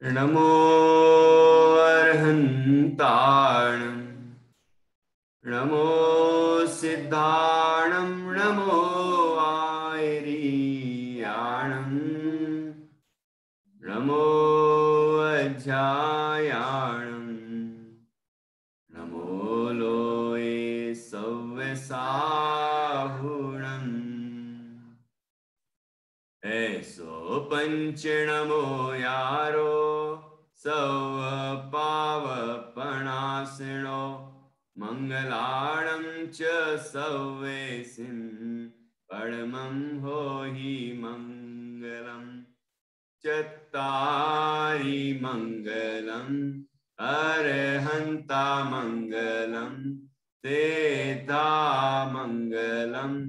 नमो अर्हन्ताणं नमो सिद्धाणं नमो आयरीयाणं नमो अध्यायाणं नमो लोये सव्यसाहुणम् ऐसो पंच नमो यारो सव पावपणासिनो मंगलाणं च सव्येसिं परमं हो हि मंगलम् चत्तारि मंगलम् अर्हन्ता मंगलम् तेता मंगलम्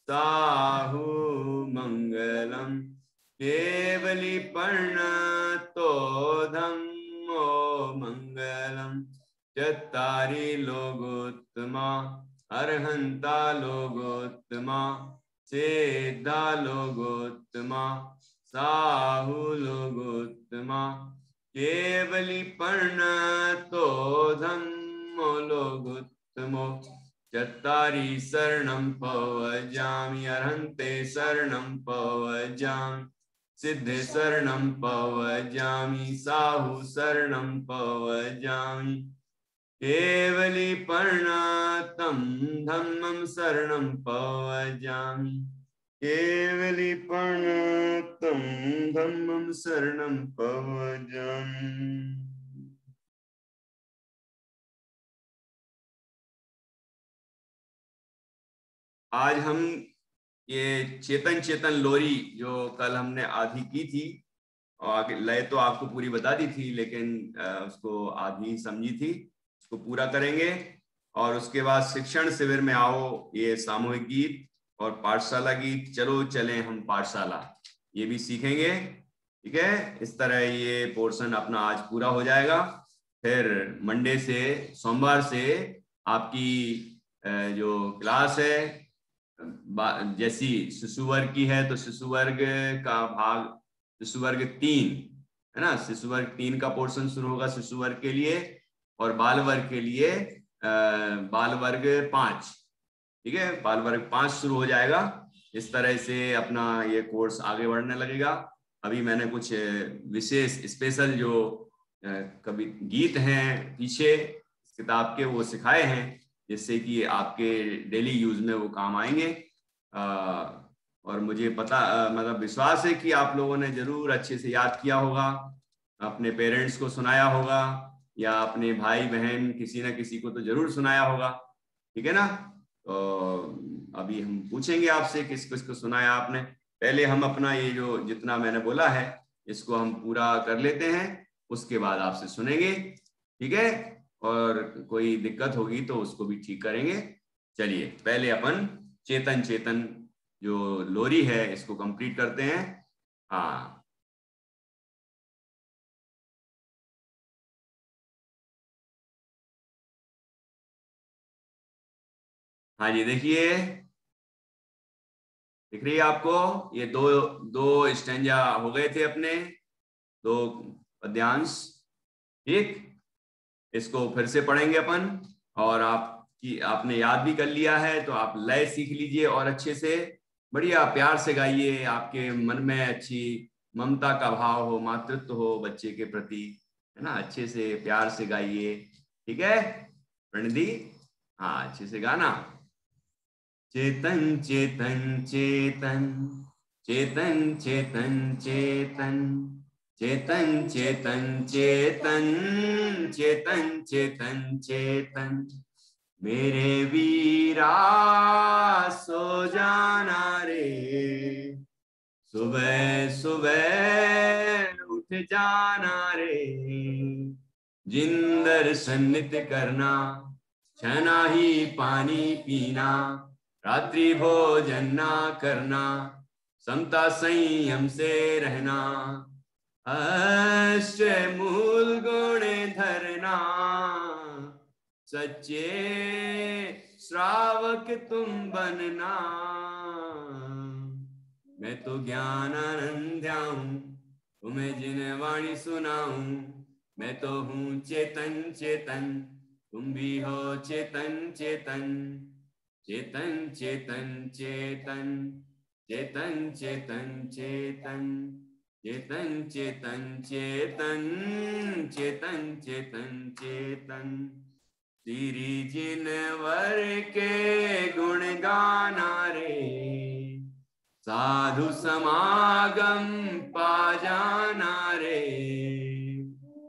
साहु मंगलम् केवली पर्णतो धम्मो मंगलम् चत्तारि लोगोत्तमा अर्हन्ता लोगोत्तमा सेद्धा लोगोत्तमा साहु लोगोत्तमा केवली पर्णतो धम्मो लोगोत्तमो चत्तारि शरणं पवजामि अर्हन्ते शरणं पवजामि सिद्धे शरणं पवजामि साहु शरणं पवजामि केवली पर्णतं धम्मं शरणं पवजामि केवली पर्णतं धम्मं शरणं पवजामि। आज हम ये चेतन चेतन लोरी जो कल हमने आधी की थी और आगे लय तो आपको पूरी बता दी थी, लेकिन उसको आधी समझी थी, उसको पूरा करेंगे। और उसके बाद शिक्षण शिविर में आओ, ये सामूहिक गीत और पाठशाला गीत चलो चलें हम पाठशाला, ये भी सीखेंगे। ठीक है, इस तरह ये पोर्शन अपना आज पूरा हो जाएगा। फिर मंडे से, सोमवार से आपकी जो क्लास है, जैसी शिशु वर्ग की है तो शिशु वर्ग का भाग, शिशु वर्ग 3 है ना, शिशु वर्ग 3 का पोर्शन शुरू होगा शिशु वर्ग के लिए, और बाल वर्ग के लिए बाल वर्ग 5। ठीक है, बाल वर्ग 5 शुरू हो जाएगा। इस तरह से अपना ये कोर्स आगे बढ़ने लगेगा। अभी मैंने कुछ विशेष स्पेशल जो कभी गीत हैं पीछे किताब के, वो सिखाए हैं, जिससे कि आपके डेली यूज में वो काम आएंगे। और मुझे पता मतलब विश्वास है कि आप लोगों ने जरूर अच्छे से याद किया होगा, अपने पेरेंट्स को सुनाया होगा, या अपने भाई बहन किसी ना किसी को तो जरूर सुनाया होगा। ठीक है ना, तो अभी हम पूछेंगे आपसे किस किस को सुनाया आपने। पहले हम अपना ये जो जितना मैंने बोला है इसको हम पूरा कर लेते हैं, उसके बाद आपसे सुनेंगे। ठीक है, और कोई दिक्कत होगी तो उसको भी ठीक करेंगे। चलिए पहले अपन चेतन चेतन जो लोरी है इसको कंप्लीट करते हैं। हाँ हाँ जी, देखिए दिख रही है आपको, ये दो दो स्टैंजा हो गए थे अपने, दो पद्यांश। ठीक, इसको फिर से पढ़ेंगे अपन, और आपकी आपने याद भी कर लिया है तो आप लय सीख लीजिए और अच्छे से बढ़िया प्यार से गाइए। आपके मन में अच्छी ममता का भाव हो, मातृत्व हो बच्चे के प्रति, है ना, अच्छे से प्यार से गाइए। ठीक है प्रणति, हाँ अच्छे से गाना। चेतन चेतन चेतन चेतन चेतन चेतन चेतन चेतन चेतन चेतन चेतन चेतन मेरे वीरा सो जाना रे, सुबह सुबह उठ जाना रे, जिंदर सन्नित करना, छना ही पानी पीना, रात्रि भोजन ना करना, समता संयम से रहना, अष्ट मूल गुण धरना, सच्चे श्रावक तुम बनना, मैं तो ज्ञानानंद ध्याऊं, तुम्हें जिन वाणी सुनाऊं। मैं तो हूँ चेतन चेतन, तुम भी हो चेतन चेतन। चेतन चेतन चेतन, चेतन चेतन चेतन, चेतन चेतन चेतन, चेतन चेतन चेतन। तेरी जिन वर के गुण गाना रे, साधु समागम पा जाना रे।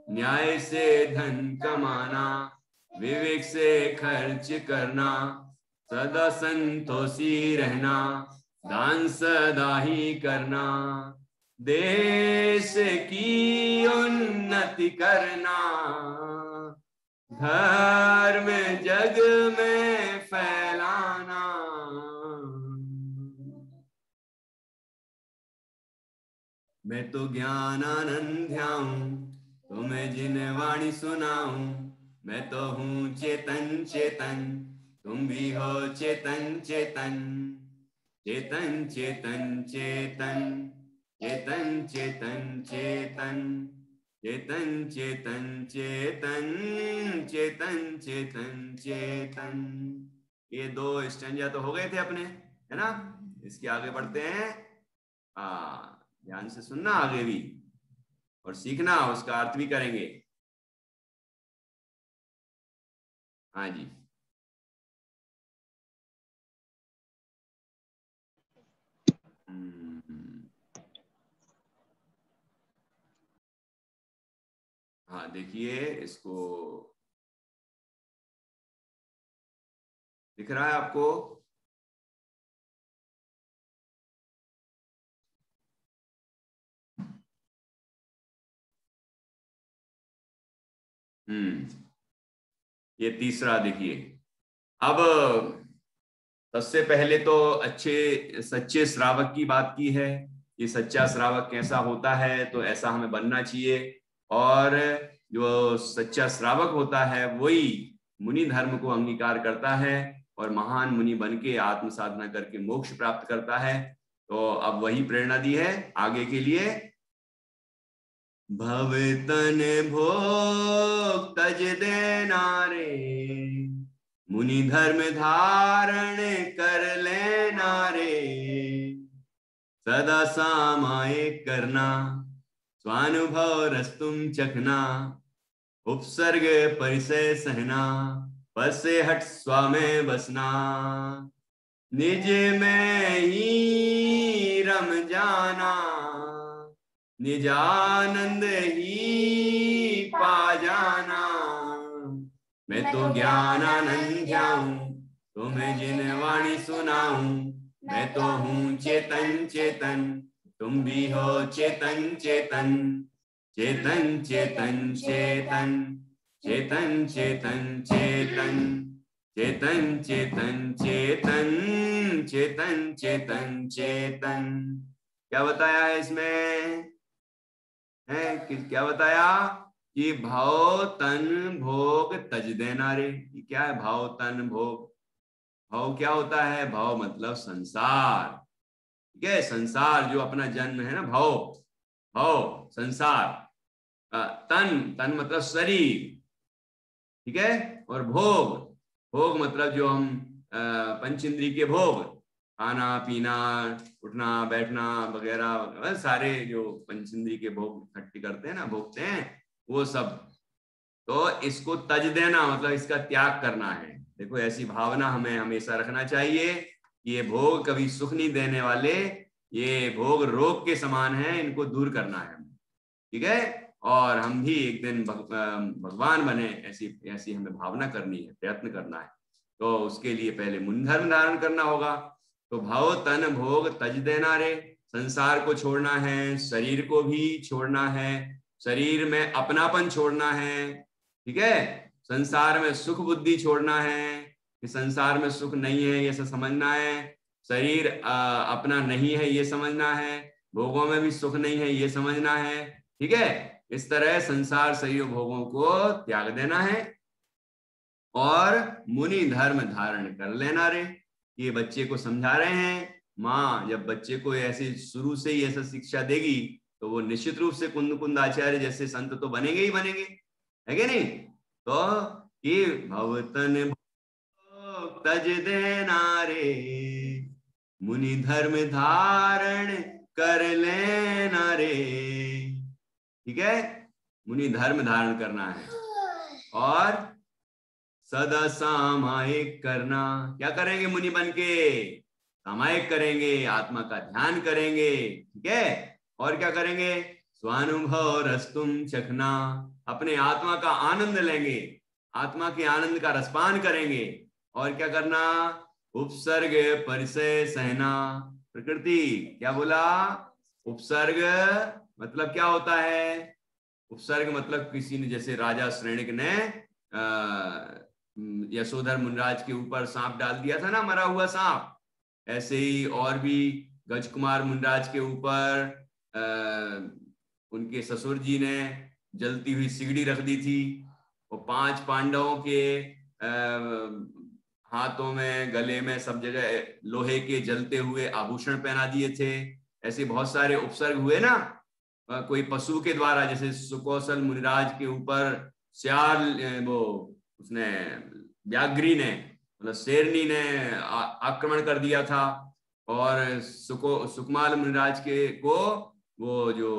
न्याय से धन कमाना, विवेक से खर्च करना, सदा संतोषी रहना, दान सदा ही करना। देश की उन्नति करना, धर्म जग में फैलाना। मैं तो ज्ञानानंद ध्याऊं, तुम्हें जिन वाणी सुनाऊं। मैं तो हूँ चेतन चेतन, तुम भी हो चेतन चेतन। चेतन चेतन चेतन, चेतन चेतन चेतन, चेतन चेतन चेतन, चेतन चेतन चेतन। ये 2 स्टैंजा तो हो गए थे अपने, है ना। इसके आगे बढ़ते हैं। ध्यान से सुनना आगे भी, और सीखना, उसका अर्थ भी करेंगे। हाँ जी। हाँ देखिए, इसको दिख रहा है आपको? ये तीसरा देखिए। अब सबसे पहले तो अच्छे सच्चे श्रावक की बात की है। ये सच्चा श्रावक कैसा होता है, तो ऐसा हमें बनना चाहिए। और जो सच्चा श्रावक होता है वही मुनि धर्म को अंगीकार करता है और महान मुनि बन के आत्म साधना करके मोक्ष प्राप्त करता है। तो अब वही प्रेरणा दी है आगे के लिए। भव तन भोग तज देना रे, मुनि धर्म धारण कर लेना रे। सदा सामायिक करना, स्वानुभव रस तुम चखना। उपसर्ग परिचय सहना, पद से हट स्वा में बसना। निज में ही रम जाना, निजानंद ही पा जाना। मैं तो ज्ञानानंद ध्याऊं, तुम्हें जिन वाणी सुनाऊं। मैं तो हूँ चेतन चेतन, तुम भी हो चेतन चेतन। चेतन चेतन चेतन, चेतन चेतन चेतन, चेतन चेतन चेतन, चेतन चेतन चेतन। क्या बताया है इसमें? है कि क्या बताया कि भाव तन भोग तज देना रे। क्या है भाव तन भोग? भाव क्या होता है? भाव मतलब संसार। ठीक है, संसार जो अपना जन्म है ना, भाव, भाव संसार। तन, तन मतलब शरीर, ठीक है। और भोग, भोग मतलब जो हम पंच इंद्रिय के भोग, खाना पीना, उठना बैठना वगैरह, सारे जो पंच इंद्रिय के भोग इकट्ठे करते हैं ना, भोगते हैं, वो सब। तो इसको तज देना मतलब इसका त्याग करना है। देखो, ऐसी भावना हमें हमेशा रखना चाहिए कि ये भोग कभी सुख नहीं देने वाले, ये भोग रोग के समान है, इनको दूर करना है, ठीक है। और हम भी एक दिन भगवान बने, ऐसी ऐसी हमें भावना करनी है, प्रयत्न करना है। तो उसके लिए पहले मुनि धर्म धारण करना होगा। तो भाव तन भोग तज देना रे, संसार को छोड़ना है, शरीर को भी छोड़ना है, शरीर में अपनापन छोड़ना है, ठीक है। संसार में सुख बुद्धि छोड़ना है कि संसार में सुख नहीं है ये सब समझना है। शरीर अपना नहीं है ये समझना है, भोगों में भी सुख नहीं है ये समझना है, ठीक है। इस तरह संसार शरीर भोगों को त्याग देना है और मुनि धर्म धारण कर लेना रे। ये बच्चे को समझा रहे हैं माँ जब बच्चे को ऐसे शुरू से ही ऐसा शिक्षा देगी तो वो निश्चित रूप से कुंद कुंद आचार्य जैसे संत तो बनेंगे ही बनेंगे, है कि नहीं। तो ये भवतन तज देना रे, मुनि धर्म धारण कर लेना रे। ठीक है, मुनि धर्म धारण करना है और सदा सामायिक करना। क्या करेंगे मुनि बन के? सामायिक करेंगे, आत्मा का ध्यान करेंगे। ठीक है, और क्या करेंगे? स्वानुभव रस्तुम चखना, अपने आत्मा का आनंद लेंगे, आत्मा के आनंद का रसपान करेंगे। और क्या करना? उपसर्ग परिचय सहना। प्रकृति क्या बोला? उपसर्ग मतलब क्या होता है? उपसर्ग मतलब किसी ने, जैसे राजा श्रेणिक ने यशोधर मुनिराज के ऊपर सांप डाल दिया था ना, मरा हुआ सांप, ऐसे ही और भी गजकुमार मुनिराज के ऊपर उनके ससुर जी ने जलती हुई सिगड़ी रख दी थी, और 5 पांडवों के हाथों में, गले में, सब जगह लोहे के जलते हुए आभूषण पहना दिए थे। ऐसे बहुत सारे उपसर्ग हुए ना, कोई पशु के द्वारा, जैसे सुकौशल मुनिराज के ऊपर श्याल, वो उसने व्याघ्री ने, मतलब शेरनी ने आक्रमण कर दिया था, और सुकमाल मुनिराज के को वो जो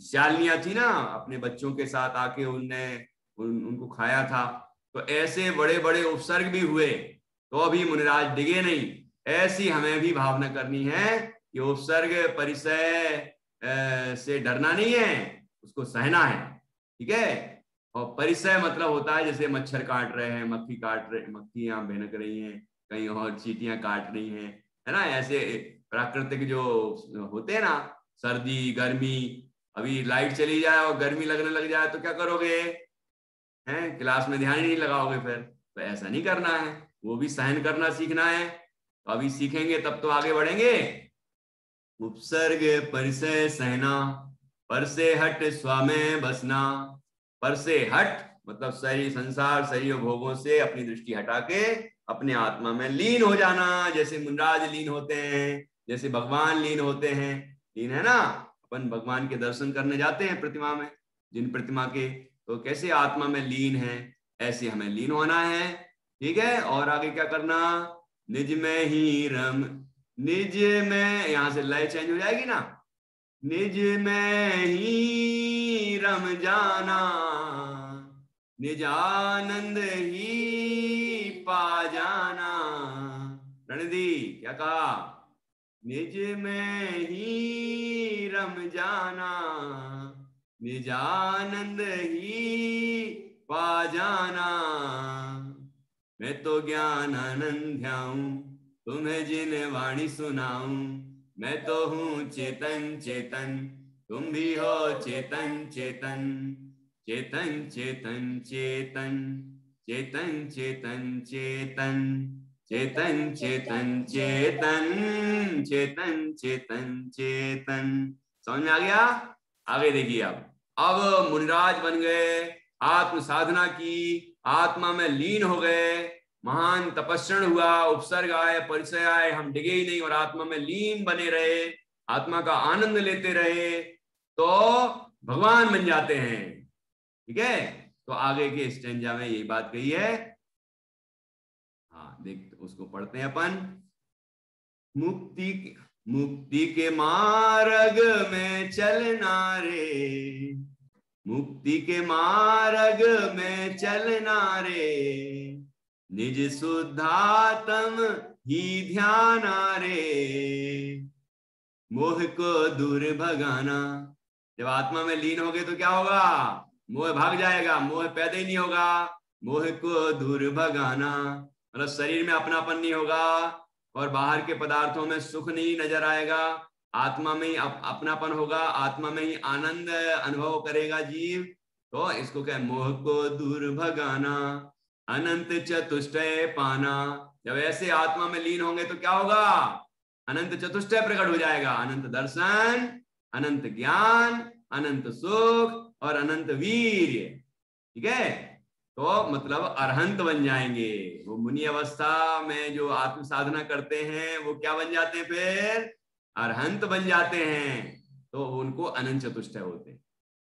श्यालनियां थी ना, अपने बच्चों के साथ आके उनको खाया था। तो ऐसे बड़े बड़े उपसर्ग भी हुए तो अभी मुनिराज डिगे नहीं। ऐसी हमें भी भावना करनी है कि उपसर्ग परिचय से डरना नहीं है, उसको सहना है। ठीक है, और परिचय मतलब होता है जैसे मच्छर काट रहे हैं, मक्खियां भिनक रही हैं, कहीं और चींटियां काट रही हैं, है ना। ऐसे प्राकृतिक जो होते हैं ना, सर्दी गर्मी, अभी लाइट चली जाए और गर्मी लगने लग जाए तो क्या करोगे? हैं, क्लास में ध्यान ही नहीं लगाओगे फिर। तो ऐसा नहीं करना है, वो भी सहन करना सीखना है। तो अभी सीखेंगे तब तो आगे बढ़ेंगे। उपसर्ग परिचय सहना, पर से हट स्वामे बसना। पर से हट मतलब शरीर, संसार, शरीर भोगों से अपनी दृष्टि हटा के अपने आत्मा में लीन हो जाना। जैसे मुनिराज लीन होते हैं, जैसे भगवान लीन होते हैं। लीन है ना, अपन भगवान के दर्शन करने जाते हैं प्रतिमा में, जिन प्रतिमा के, तो कैसे आत्मा में लीन है, ऐसे हमें लीन होना है। ठीक है, और आगे क्या करना? निज में ही रम, निज में, यहां से लय चेंज हो जाएगी ना, निज में ही रम जाना, निज आनंद ही पा जाना। रणदी क्या कहा? निज में ही रम जाना, निज आनंद ही पा जाना। मैं तो ज्ञान आनंद ध्याऊं, तुम्हें जिन वाणी सुनाऊं। मैं तो हूं चेतन चेतन, तुम भी हो चेतन चेतन। चेतन चेतन चेतन, चेतन चेतन चेतन, चेतन चेतन चेतन, चेतन चेतन चेतन। समझ में आ गया? आगे देखिए। अब मुनिराज बन गए, आत्म साधना की, आत्मा में लीन हो गए, महान तपस्रण हुआ, उपसर्ग आए, परिचय आए, हम डिगे ही नहीं और आत्मा में लीन बने रहे, आत्मा का आनंद लेते रहे, तो भगवान बन जाते हैं। ठीक है, तो आगे के स्टेंजा में यही बात कही है। हाँ देख, उसको पढ़ते हैं अपन। मुक्ति मुक्ति के मार्ग में चलना रे, मुक्ति के मार्ग में चलना रे, निज शुद्धात्म ही ध्याना रे, मोह को दूर भगाना। जब आत्मा में लीन हो गए तो क्या होगा? मोह भाग जाएगा, मोह पैदा ही नहीं होगा। मोह को दूर भगाना मतलब शरीर में अपनापन नहीं होगा, और बाहर के पदार्थों में सुख नहीं नजर आएगा, आत्मा में ही अपनापन होगा, आत्मा में ही आनंद अनुभव करेगा जीव। तो इसको क्या? मोह को दूर भगाना, अनंत चतुष्टय पाना। जब ऐसे आत्मा में लीन होंगे तो क्या होगा? अनंत चतुष्टय प्रकट हो जाएगा, अनंत दर्शन, अनंत ज्ञान, अनंत सुख और अनंत वीर्य। ठीक है, तो मतलब अरहंत बन जाएंगे। वो मुनि अवस्था में जो आत्म साधना करते हैं वो क्या बन जाते हैं, फिर अरहंत बन जाते हैं। तो उनको अनंत चतुष्टय होते हैं।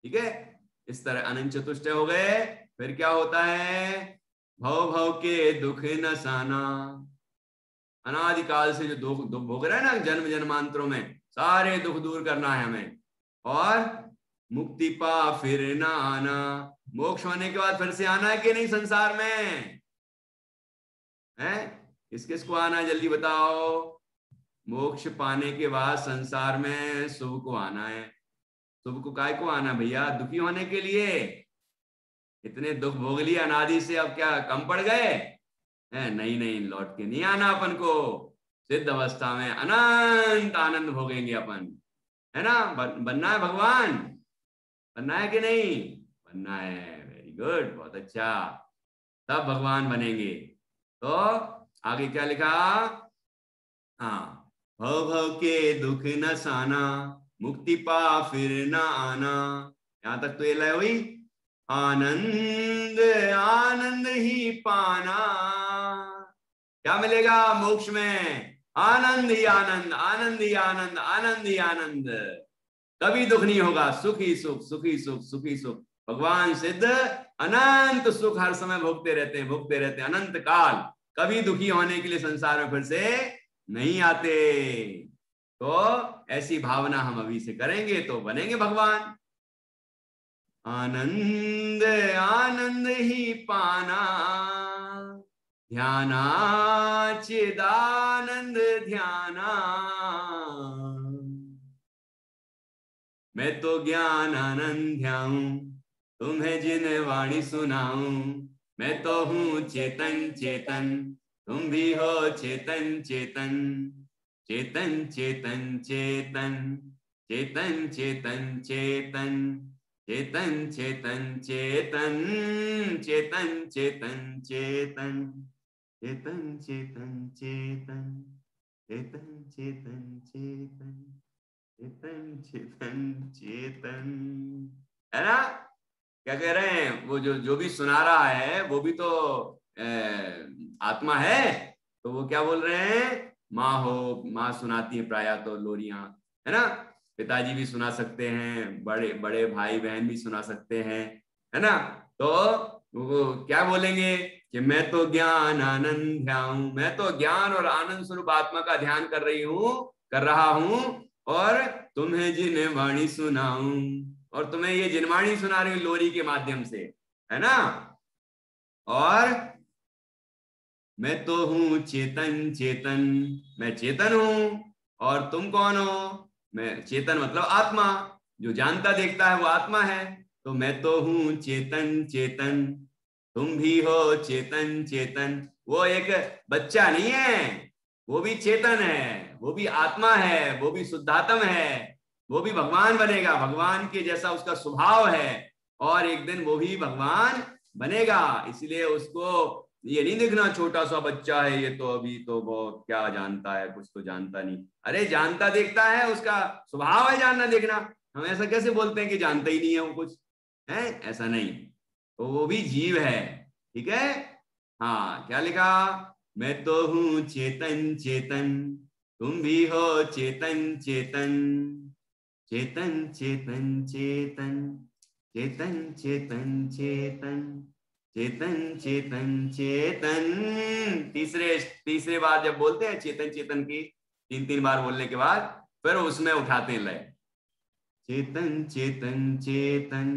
ठीक है, इस तरह अनंत चतुष्टय हो गए। फिर क्या होता है, भव भव के दुख न साना। अनादिकाल से जो दुख दुख भोग रहे हैं ना, जन्म जन्मांतरों में, सारे दुख दूर करना है हमें। और मुक्ति पा फिर ना आना, मोक्ष होने के बाद फिर से आना है कि नहीं संसार में, है? किस किस को आना है जल्दी बताओ। मोक्ष पाने के बाद संसार में शुभ को आना है। शुभ को काय को आना भैया, दुखी होने के लिए। इतने दुख भोग लिए अनादि से, अब क्या कम पड़ गए हैं? नहीं नहीं, लौट के नहीं आना अपन को। सिद्ध अवस्था में अनंत आनंद भोगेंगे अपन, है ना? बनना है भगवान, बनना है कि नहीं? बनना है। वेरी गुड, बहुत अच्छा। तब भगवान बनेंगे। तो आगे क्या लिखा? हाँ, भव भव के दुख न साना, मुक्ति पा फिर न आना। यहां तक तो ये लय हुई। आनंद आनंद ही पाना। क्या मिलेगा मोक्ष में? आनंद ही आनंद, आनंद ही आनंद, आनंद ही आनंद। कभी दुख नहीं होगा, सुख ही सुख, सुख ही सुख, सुख ही सुख। भगवान सिद्ध अनंत सुख हर समय भोगते रहते हैं, भोगते रहते हैं अनंत काल। कभी दुखी होने के लिए संसार में फिर से नहीं आते। तो ऐसी भावना हम अभी से करेंगे तो बनेंगे भगवान। आनंद आनंद ही पाना, ध्याना चिदानंद ध्याना। मैं तो ज्ञान आनंद ध्याऊं, तुम्हें जिन वाणी सुनाऊं। मैं तो हूं चेतन चेतन, तुम भी हो चेतन चेतन। चेतन चेतन चेतन, चेतन चेतन चेतन, चेतन चेतन चेतन, चेतन चेतन चेतन, चेतन चेतन चेतन, चेतन चेतन चेतन, चेतन चेतन चेतन। है ना? क्या कह रहे हैं? वो जो जो भी सुना रहा है वो भी तो आत्मा है। तो वो क्या बोल रहे हैं? माँ हो, माँ सुनाती है प्रायः तो लोरियां, है ना? पिताजी भी सुना सकते हैं, बड़े बड़े भाई बहन भी सुना सकते हैं, है ना? तो वो क्या बोलेंगे कि मैं तो ज्ञान आनंद ध्याऊं, मैं तो ज्ञान और आनंद स्वरूप आत्मा का ध्यान कर रही हूं, कर रहा हूं। और तुम्हें जिन वाणी सुनाऊं, और तुम्हें ये जिनवाणी सुना रही हूं लोरी के माध्यम से, है ना? और मैं तो हूं चेतन चेतन, मैं चेतन हूं। और तुम कौन हो? मैं चेतन मतलब आत्मा, जो जानता देखता है वो आत्मा है। तो मैं तो हूं चेतन चेतन, तुम भी हो चेतन चेतन। वो एक बच्चा नहीं है, वो भी चेतन है, वो भी आत्मा है, वो भी शुद्धात्म है। वो भी भगवान बनेगा, भगवान के जैसा उसका स्वभाव है। और एक दिन वो भी भगवान बनेगा। इसलिए उसको ये नहीं देखना छोटा सा बच्चा है, ये तो अभी तो बहुत क्या जानता है, कुछ तो जानता नहीं। अरे जानता देखता है, उसका स्वभाव है जानना देखना। हम ऐसा कैसे बोलते हैं कि जानता ही नहीं है वो कुछ, है? ऐसा नहीं। तो वो भी जीव है। ठीक है? हाँ, क्या लिखा? मैं तो हूं चेतन चेतन, तुम भी हो चेतन चेतन। चेतन चेतन चेतन, चेतन चेतन चेतन, चेतन चेतन चेतन। तीसरे तीसरे बार जब बोलते हैं चेतन चेतन की, तीन तीन बार बोलने के बाद फिर उसमें उठाते हैं लय। चेतन चेतन चेतन,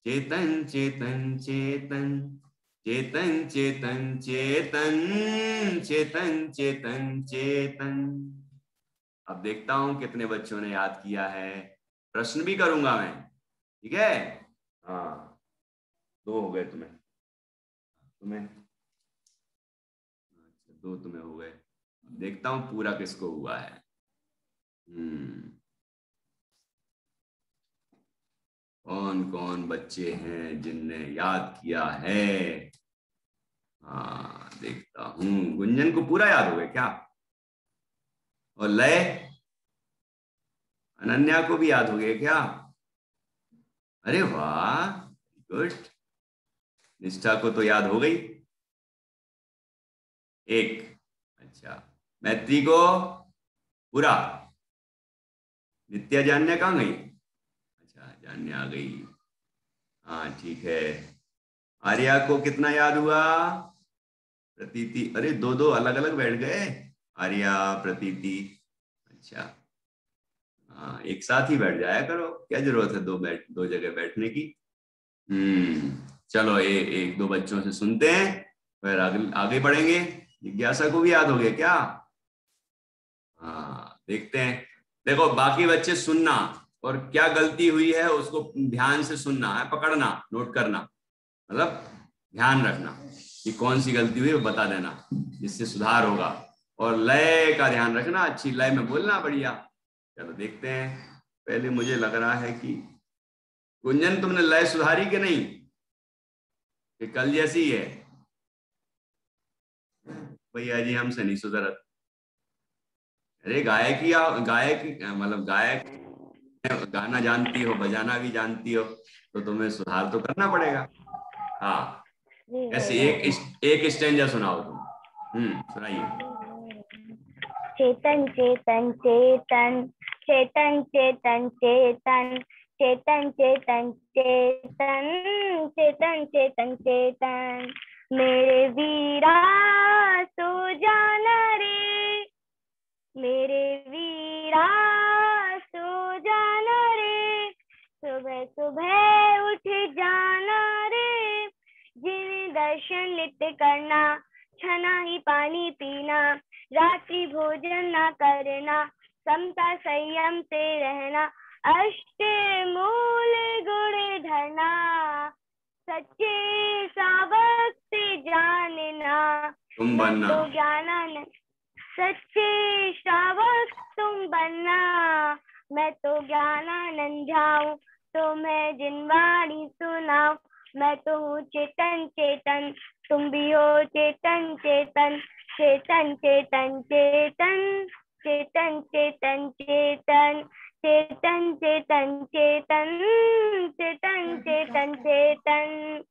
चेतन चेतन चेतन, चेतन चेतन चेतन, चेतन चेतन चेतन। अब देखता हूं कितने बच्चों ने याद किया है। प्रश्न भी करूंगा मैं, ठीक है? हाँ, दो हो गए तुम्हें, तुम्हें दो तुम्हें हो गए। देखता हूं पूरा किसको हुआ है। कौन कौन बच्चे हैं जिनने याद किया है? हाँ, देखता हूं। गुंजन को पूरा याद हो गया क्या? और लय, अनन्या को भी याद हो गया क्या? अरे वाह, गुड। निष्ठा को तो याद हो गई, एक। अच्छा, मैत्री को पूरा। नित्या जानने कहाँ गई? अच्छा, जानने आ गई। हाँ ठीक है। आर्या को कितना याद हुआ? प्रतीति, अरे दो दो अलग अलग बैठ गए, आर्या प्रतीति। अच्छा, हाँ एक साथ ही बैठ जाया करो, क्या जरूरत है दो जगह बैठने की। चलो एक दो बच्चों से सुनते हैं, फिर आगे आगे बढ़ेंगे। जिज्ञासा को भी याद हो गया क्या? हाँ देखते हैं। देखो बाकी बच्चे सुनना, और क्या गलती हुई है उसको ध्यान से सुनना है, पकड़ना, नोट करना, मतलब ध्यान रखना कि कौन सी गलती हुई वो बता देना, जिससे सुधार होगा। और लय का ध्यान रखना, अच्छी लय में बोलना, बढ़िया। चलो देखते हैं। पहले मुझे लग रहा है कि गुंजन तुमने लय सुधारी कि नहीं, कि कल जैसी ही है? भैया जी हमसे नहीं सुधरत। अरे गायक ही गायक, मतलब गायक, गाना जानती हो, बजाना भी जानती हो, तो तुम्हें सुधार तो करना पड़ेगा। हाँ, जी ऐसे भैया। एक स्टेंजा सुनाओ तुम। सुनाइए। चेतन चेतन चेतन, चेतन चेतन चेतन, चेतन चेतन चेतन, चेतन चेतन चेतन, मेरे वीरा सो जाना रे, मेरे वीरा सो जाना रे, सुबह सुबह उठ जाना रे, जिन्हें दर्शन नित्य करना, छना ही पानी पीना, रात्रि भोजन ना करना, समता संयम से रहना, अष्टमूल गुण धरना, सच्चे सावक से जानना, तुम मैं बनना। तो ज्ञानानंद, सच्चे श्रावक तुम बनना, मैं तो ज्ञानानंद जाऊं, तो मैं जिनवाणी सुनाऊं, मैं तो हूँ चेतन चेतन, तुम भी हो चेतन चेतन, चेतन चेतन चेतन, चेतन चेतन चेतन, चेतन चेतन चेतन, चेतन चेतन चेतन।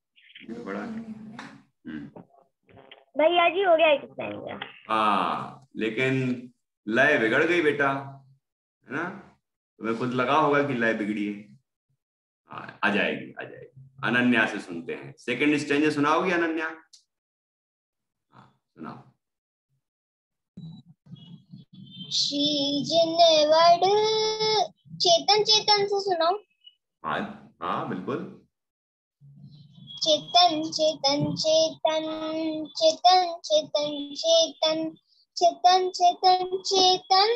बड़ा हम्म। भैया जी हो गया एक टाइम का। हाँ लेकिन लय बिगड़ गई बेटा, है ना? तुम्हें खुद लगा होगा कि लय बिगड़ी है। हाँ आ जाएगी, आ जाएगी। अनन्या से सुनते हैं, सेकंड स्टेंज सुनाओगी अनन्या? हाँ सुनाओ। श्री जिनवड़, चेतन चेतन से सुनाओ। हाँ हाँ बिल्कुल। चेतन चेतन चेतन, चेतन चेतन चेतन, चेतन चेतन चेतन,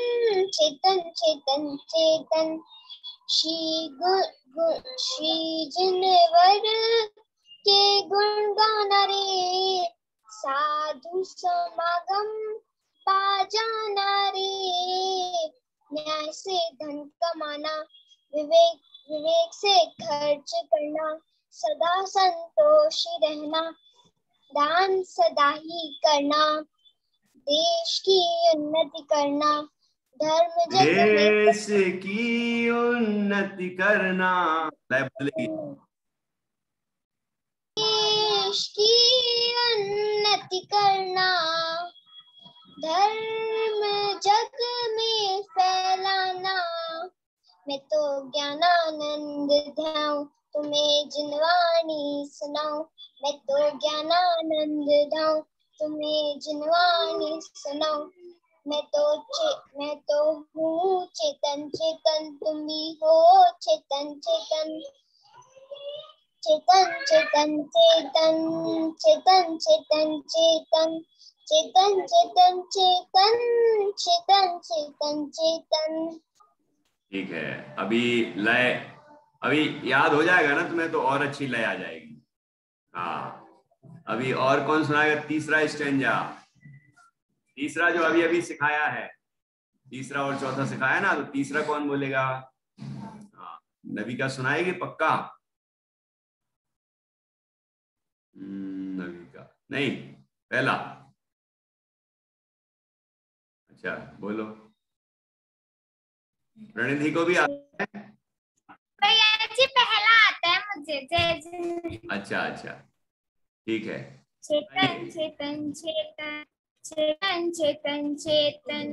चेतन चेतन चेतन, श्री जिनवर के गुण गाना रे, साधु समागम पा जाना रे, न्याय से धन कमाना, विवेक विवेक से खर्च करना, सदा संतोषी रहना, दान सदा ही करना, देश की उन्नति करना, धर्म जग में देश की उन्नति करना। लय बदलेगी। देश की उन्नति करना, धर्म जग में फैलाना, मैं तो ज्ञानानंद ध्याऊं, तुम्हें जिनवाणी सुनाऊं, मैं तो ज्ञानानंद ध्याऊं, तुम्हें जिनवाणी सुनाऊं, मैं तो हूँ चेतन चेतन, तुम भी हो चेतन चेतन, चेतन चेतन चेतन, चेतन चेतन चेतन, चेतन चेतन चेतन, चेतन चेतन चेतन। ठीक है, अभी लय, अभी याद हो जाएगा ना तुम्हें, तो और अच्छी लय आ जाएगी। हाँ अभी और कौन सुनाएगा तीसरा स्टेंजा? तीसरा जो अभी अभी सिखाया है, तीसरा और चौथा सिखाया ना, तो तीसरा कौन बोलेगा? हाँ नविका सुनाएगी पक्का? नविका नहीं, पहला। अच्छा बोलो। प्रणिधि को भी आता है? भैया जी पहला आता है मुझे। जय अच्छा अच्छा, ठीक है। चेतन चेतन चेतन चेतन चेतन चेतन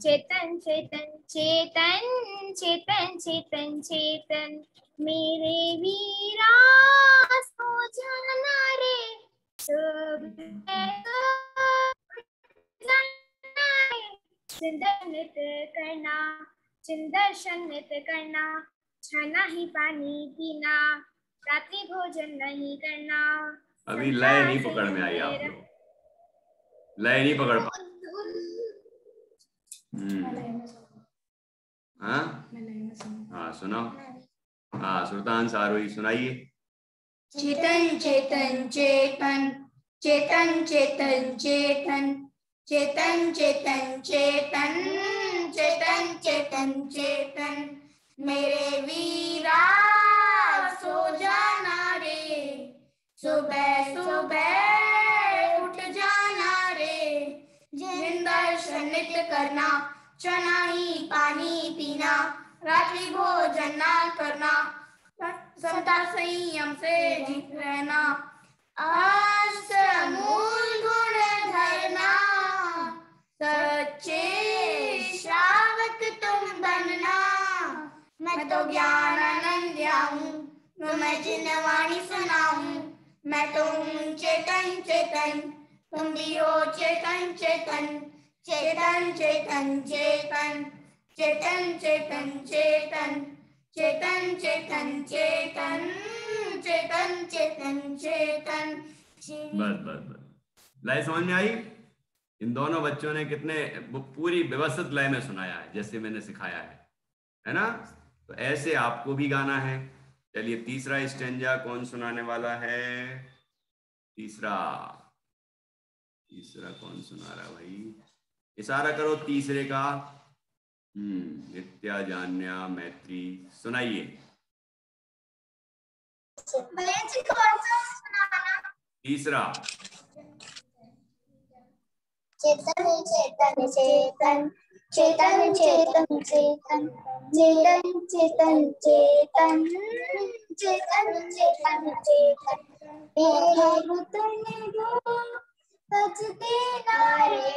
चेतन चेतन चेतन चेतन चेतन चेतन मेरे वीरा सो जाना रे सुंदर नृत्य करना सुंदर नृत्य करना छाना ही पानी पीना रात्रि भोजन नहीं करना। अभी लय नहीं पकड़ में आई आप लोग, लय नहीं पकड़ पा। हाँ सुनाओ। हाँ सुल्तान आरोही सुनाइए। चेतन चेतन चेतन चेतन चेतन चेतन चेतन चेतन चेतन चेतन चेतन चेतन मेरे वीरा सो जाना रे सुबह सुबह उठ जाना रे जिंदा नृत्य करना चना ही पानी पीना रात्रि भोजन ना करना समता संयम से जीत रहना मूल गुण धरना सच्चे श्रावक तुम बनना मैं तो ज्ञान आनंद हूँ तो मैं जिनवाणी सुनाऊं मैं तो हूँ चेतन चेतन तुम भी हो चेतन चेतन चेतन चेतन चेतन चेतन चेतन चेतन चेतन चेतन चेतन चेतन चेतन चेतन। बस बस बस, लय समझ में आई? इन दोनों बच्चों ने कितने पूरी व्यवस्थित लय में सुनाया है, जैसे मैंने सिखाया है ना? तो ऐसे आपको भी गाना है। चलिए तीसरा स्टेंजा कौन सुनाने वाला है? तीसरा कौन सुना रहा भाई? इशारा करो तीसरे का। नित्या जान्या मैत्री सुनाइए। तीसरा चेतन चेतन चेतन चेतन चेतन चेतन चेतन चेतन चेतन चेतन चेतन चेतन सजते नारे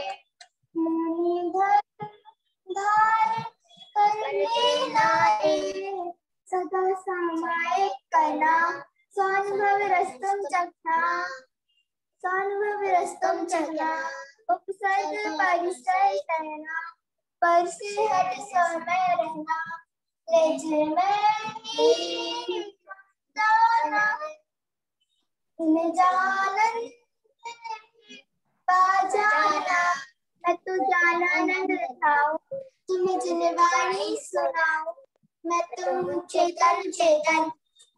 धार करने नारे सदा समाये करना स्वानुभव रस्तम चखना स्वानुभव रस्तम चखना उपसर्ग परिचय रहना पर से हट समय रहना लेजर में जाना जानन बाजाना मैं तो जानानंद रखाऊं तुम्हें जिनवाणी सुनाऊं मैं तुम चेतन चेतन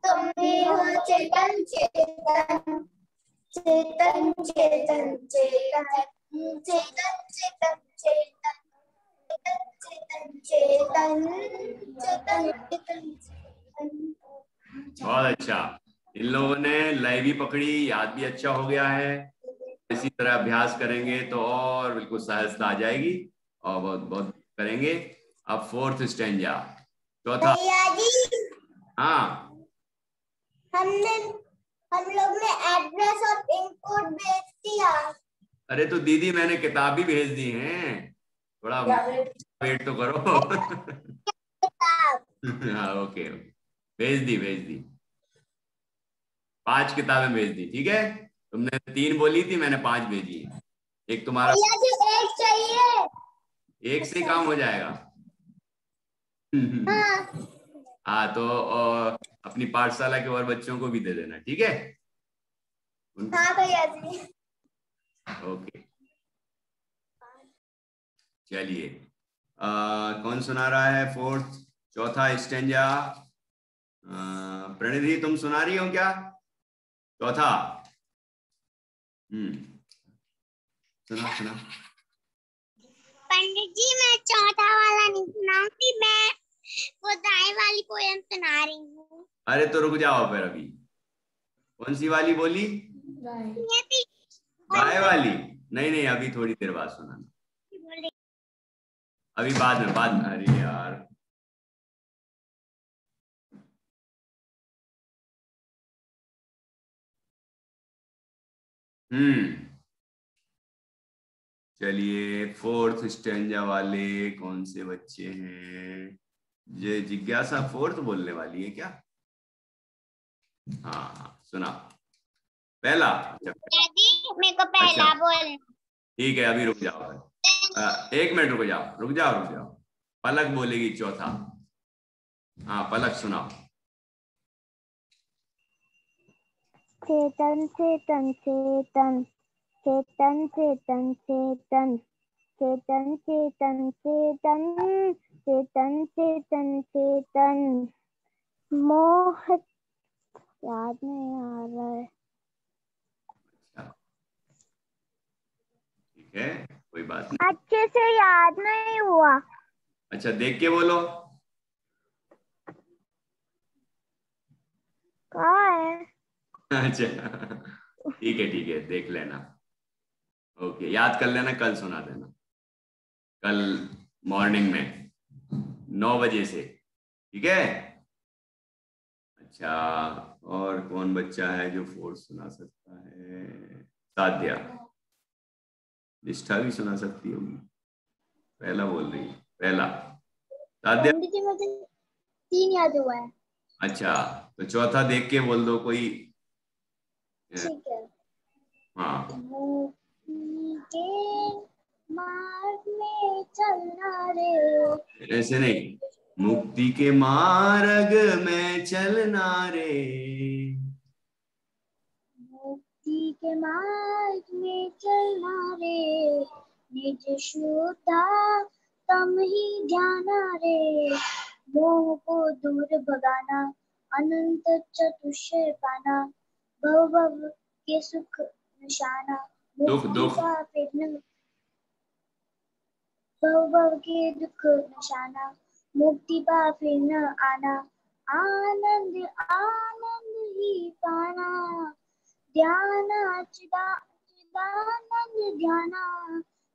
तुम भी हो चेतन चेतन चेतन चेतन चेतन चेतन चेतन चेतन चेतन चेतन चेतन चेतन चेतन। बहुत अच्छा, इन लोगों ने लय भी पकड़ी, याद भी अच्छा हो गया है। इसी तरह अभ्यास करेंगे तो और बिल्कुल सहजता आ जाएगी और बहुत बहुत करेंगे। अब फोर्थ स्टेंजा, चौथा। हाँ हम लोग ने एड्रेस और पिन कोड भेज दिया। अरे तो दीदी मैंने किताब भी भेज दी हैं, थोड़ा वेट तो करो। हाँ ओके, भेज दी 5 किताबें भेज दी। ठीक है, तुमने 3 बोली थी, मैंने 5 भेजी। एक तुम्हारा एक चाहिए, एक से काम हो जाएगा। हाँ तो अपनी पाठशाला के और बच्चों को भी दे देना, ठीक है? हाँ भैया जी। ओके चलिए, कौन सुना रहा है फोर्थ चौथा स्टेंजा? प्रणिधि तुम सुना रही हो क्या चौथा? सुना। पंडित जी मैं चौथा वाला नहीं सुनाऊंगी, मैं वो दाएं वाली पोयम सुना रही हूँ। अरे तो रुक जाओ फिर, अभी कौन सी वाली बोली? बाएं वाली? नहीं अभी थोड़ी देर बाद सुनाना, अभी बाद में। अरे यार चलिए, फोर्थ स्टैंजा वाले कौन से बच्चे हैं? ये जिज्ञासा फोर्थ बोलने वाली है क्या? हाँ, सुना पहला। दादी मेरे को पहला बोलना। ठीक है, अभी रुक जाओ। 1 मिनट रुक जाओ, रुक जाओ, रुक जाओ। पलक बोलेगी चौथा। हाँ, पलक सुनाओ। चेतन चेतन चेतन चेतन चेतन चेतन चेतन चेतन चेतन चेतन चेतन चेतन। मोह याद नहीं आ रहा है। ठीक है, कोई बात नहीं। अच्छे से याद नहीं हुआ। अच्छा, देख के बोलो। कहाँ है? अच्छा, ठीक है, ठीक है, देख लेना। ओके, याद कर लेना, कल सुना देना, कल मॉर्निंग में 9 बजे से। ठीक है? अच्छा, और कौन बच्चा है जो फोर्थ सुना सकता है? साध्या, निष्ठा भी सुना सकती होगी। पहला बोल रही है, पहला। साध्या, जी मुझे 3 याद हुआ है। अच्छा, तो चौथा देख के बोल दो कोई। ठीक है। हाँ, के मार्ग में चलना रे। ऐसे नहीं, मुक्ति के मार्ग में चलना रे। मुक्ति के मार्ग में चलना रे। निज शुद्धा तम ही ध्याना रे। मोह को दूर भगाना, अनंत चतुष्टय पाना, भव भव के सुख निशाना, दुख मुक्ति दुख का फिरन, भव भव के दुख निशाना, मुक्ति पा फिर न आना, आनंद आनंद ही पाना, ध्याना चिदानंद ध्याना,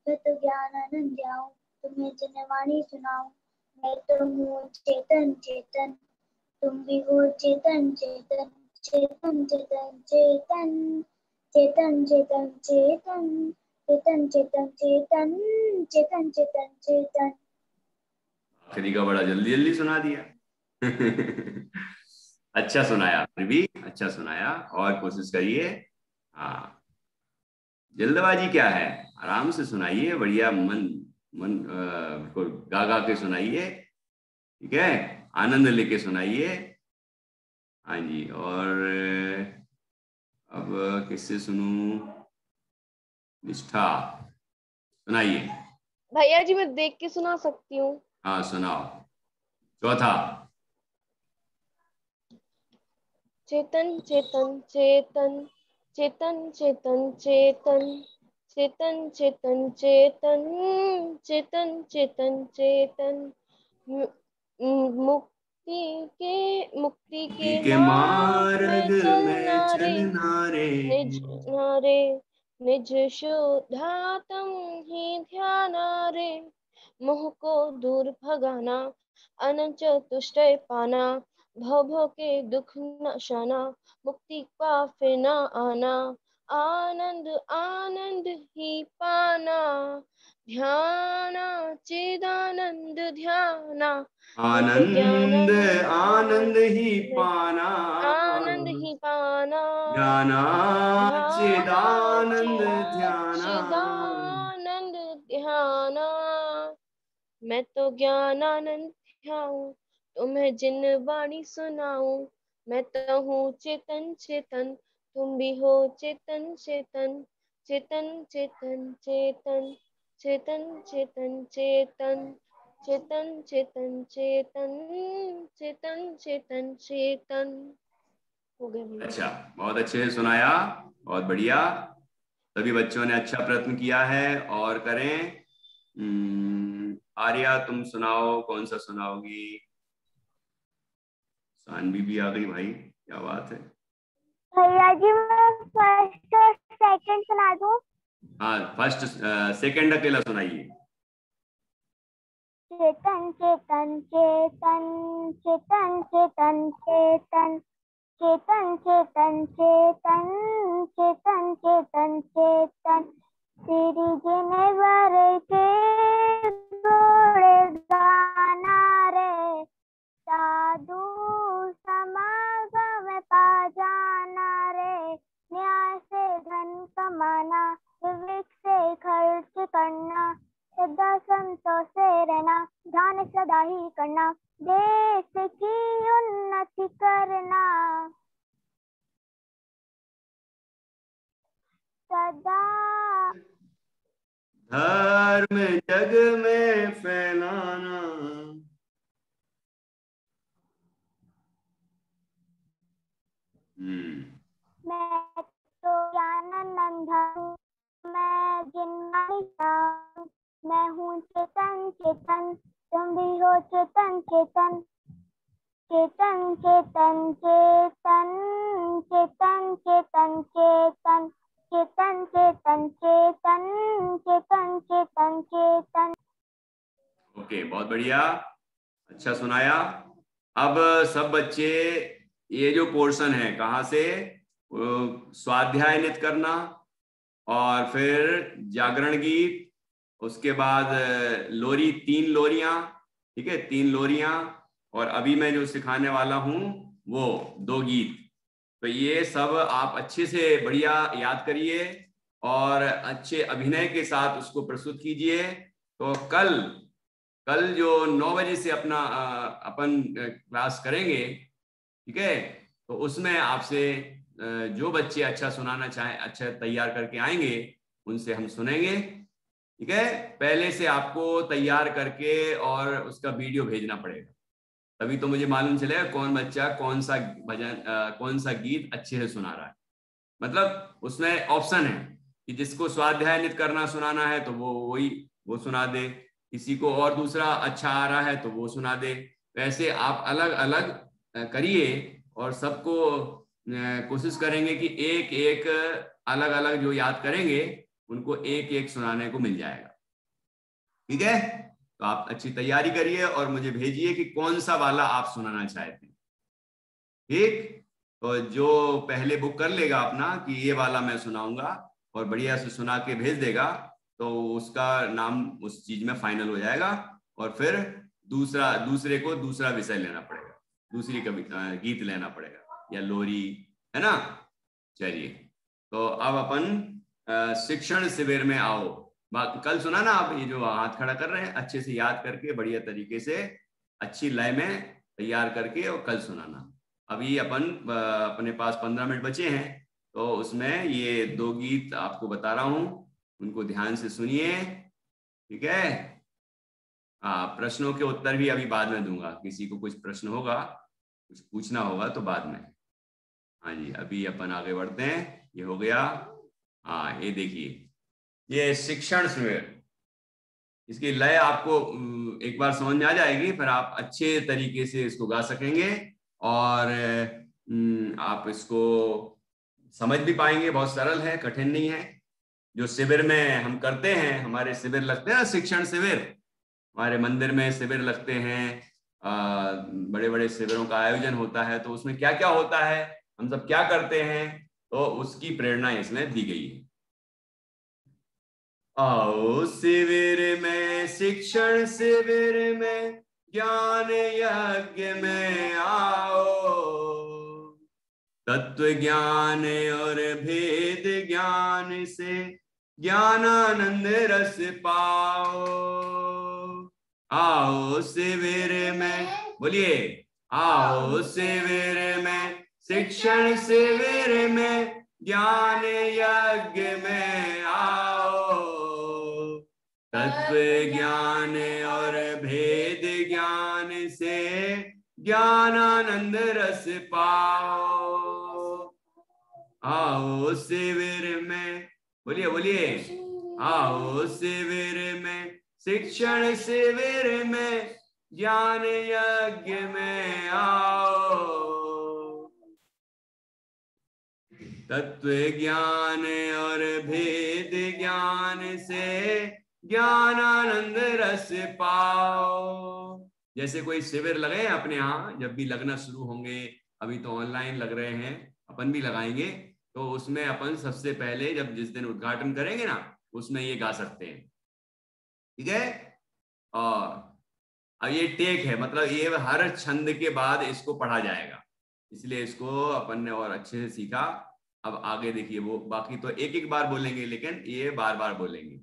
तत्व ज्ञानानंद ध्याऊं, तुम्हें जनवाणी सुनाऊं। मैं तो हूँ चेतन चेतन, तुम भी हो चेतन चेतन, चेतन चेतन चेतन, चेतन चेतन चेतन, चेतन चेतन चेतन, चेतन चेतन चेतन। आखिरी का बड़ा जल्दी जल्दी सुना दिया। अच्छा सुनाया, फिर भी अच्छा सुनाया, और कोशिश करिए। हाँ, जल्दबाजी क्या है, आराम से सुनाइए, बढ़िया मन मन को गा गा के सुनाइए। ठीक है, आनंद लेके सुनाइए। हाँ जी, और अब किससे सुनूं? निष्ठा, सुनाइए। भैया जी मैं देख के सुना सकती हूँ। हाँ, सुनाओ चौथा। चेतन चेतन चेतन चेतन चेतन चेतन चेतन चेतन चेतन चेतन चेतन चेतन मुक्ति के मार्ग में चलना रे। निज नारे निज शुद्धातम ही ध्याना रे। मोह को दूर भगाना, अनंत चतुष्टय पाना, भव भव के दुख नशाना, मुक्ति पा फिर न आना, आनंद आनंद ही पाना, ध्याना चिदानंद ध्याना, मैं तो आनंद आनंद ही पाना, आनंद ही पाना, ज्ञाना चिदानंद ध्याना। चिदानंद ध्याना, मैं तो ज्ञानानंद ध्याऊं, तुम्हें जिन वाणी सुनाऊं। मैं तो हूँ चेतन चेतन, तुम भी हो चेतन चेतन, चेतन चेतन चेतन, चेतन चेतन चेतन, चेतन चेतन चेतन, चेतन चेतन चेतन। हो गया भैया। अच्छा, बहुत अच्छे से सुनाया, बहुत बढ़िया। सभी बच्चों ने अच्छा प्रयत्न किया है, और करें। आर्या, तुम सुनाओ, कौन सा सुनाओगी? सानवी भी आ गई भाई, क्या बात है। भैया जी मैं फर्स्ट और सेकंड सुना दूं? हाँ, फर्स्ट सेकंड अकेला सुनाइए। चेतन चेतन चेतन, चेतन चेतन चेतन, चेतन चेतन चेतन चेतन चेतन चेतन तेरी जिनेवर के गोड़े गाना रे साधु समागम पा जाना रे न्याय से धन कमाना विवेक से खर्च करना सदा संतोष से रहना ध्यान सदा ही करना देश की उन्नति करना सदा धर्म जग में फैलाना। मैं तो ज्ञानानंद हूँ मैं जिनवाणी हूँ मैं हूँ चेतन चेतन तुम भी हो चेतन चेतन चेतन चेतन चेतन चेतन चेतन चेतन चेतन चेतन चेतन चेतन चेतन चेतन। ओके, बहुत बढ़िया, अच्छा सुनाया। अब सब बच्चे ये जो पोर्शन है कहाँ से, स्वाध्याय नित्य करना और फिर जागरण गीत, उसके बाद लोरी, 3 लोरियां, ठीक है, 3 लोरियां, और अभी मैं जो सिखाने वाला हूं वो 2 गीत। तो ये सब आप अच्छे से बढ़िया याद करिए और अच्छे अभिनय के साथ उसको प्रस्तुत कीजिए। तो कल जो 9 बजे से अपन क्लास करेंगे, ठीक है, तो उसमें आपसे जो बच्चे अच्छा सुनाना चाहें, अच्छा तैयार करके आएंगे, उनसे हम सुनेंगे, ठीक है। पहले से आपको तैयार करके और उसका वीडियो भेजना पड़ेगा, तभी तो मुझे मालूम चलेगा कौन बच्चा कौन सा भजन कौन सा गीत अच्छे से सुना रहा है। मतलब उसमें ऑप्शन है कि जिसको स्वाध्याय नित्य करना सुनाना है तो वो सुना दे, किसी को और दूसरा अच्छा आ रहा है तो वो सुना दे। वैसे आप अलग अलग करिए और सबको कोशिश करेंगे कि एक एक अलग अलग जो याद करेंगे उनको एक एक सुनाने को मिल जाएगा, ठीक है। तो आप अच्छी तैयारी करिए और मुझे भेजिए कि कौन सा वाला आप सुनाना चाहते हैं, ठीक। तो जो पहले बुक कर लेगा अपना कि ये वाला मैं सुनाऊंगा और बढ़िया से सुना के भेज देगा, तो उसका नाम उस चीज में फाइनल हो जाएगा। और फिर दूसरे को दूसरा विषय लेना पड़ेगा, दूसरी गीत लेना पड़ेगा या लोरी, है ना। चलिए, तो अब अपन शिक्षण शिविर में आओ। कल सुना ना आप, ये जो हाथ खड़ा कर रहे हैं अच्छे से याद करके बढ़िया तरीके से अच्छी लय में तैयार करके और कल सुनाना। अभी अपने पास 15 मिनट बचे हैं, तो उसमें ये 2 गीत आपको बता रहा हूं, उनको ध्यान से सुनिए, ठीक है। प्रश्नों के उत्तर भी अभी बाद में दूंगा, किसी को कुछ प्रश्न होगा, कुछ पूछना होगा तो बाद में। हाँ जी, अभी अपन आगे बढ़ते हैं। ये हो गया, हाँ ये देखिए, ये शिक्षण शिविर, इसकी लय आपको एक बार समझ में आ जाएगी, फिर आप अच्छे तरीके से इसको गा सकेंगे और आप इसको समझ भी पाएंगे। बहुत सरल है, कठिन नहीं है। जो शिविर में हम करते हैं, हमारे शिविर लगते हैं ना, शिक्षण शिविर, हमारे मंदिर में शिविर लगते हैं, बड़े बड़े शिविरों का आयोजन होता है, तो उसमें क्या क्या होता है, हम सब क्या करते हैं, तो उसकी प्रेरणा इसमें दी गई है। आओ शिविर में, शिक्षण शिविर में, ज्ञान यज्ञ में आओ, तत्व ज्ञान और भेद ज्ञान से ज्ञानानंद रस पाओ। आओ शिविर में, बोलिए, आओ शिविर में, शिक्षण शिविर में, ज्ञान यज्ञ में आओ, तत्व ज्ञान और भेद ज्ञान से ज्ञानानंद रस पाओ। आओ शिविर में, बोलिए बोलिए, आओ शिविर में, शिक्षण शिविर में, ज्ञान यज्ञ में आओ, तत्व ज्ञान और भेद ज्ञान से ज्ञानानंद रस पाओ। जैसे कोई शिविर लगे अपने यहाँ, जब भी लगना शुरू होंगे, अभी तो ऑनलाइन लग रहे हैं, अपन भी लगाएंगे, तो उसमें अपन सबसे पहले जब जिस दिन उद्घाटन करेंगे ना, उसमें ये गा सकते हैं, ठीक है। और अब ये टेक है, मतलब ये हर छंद के बाद इसको पढ़ा जाएगा, इसलिए इसको अपन ने और अच्छे से सीखा। अब आगे देखिए, वो बाकी तो एक एक बार बोलेंगे, लेकिन ये बार बार बोलेंगे,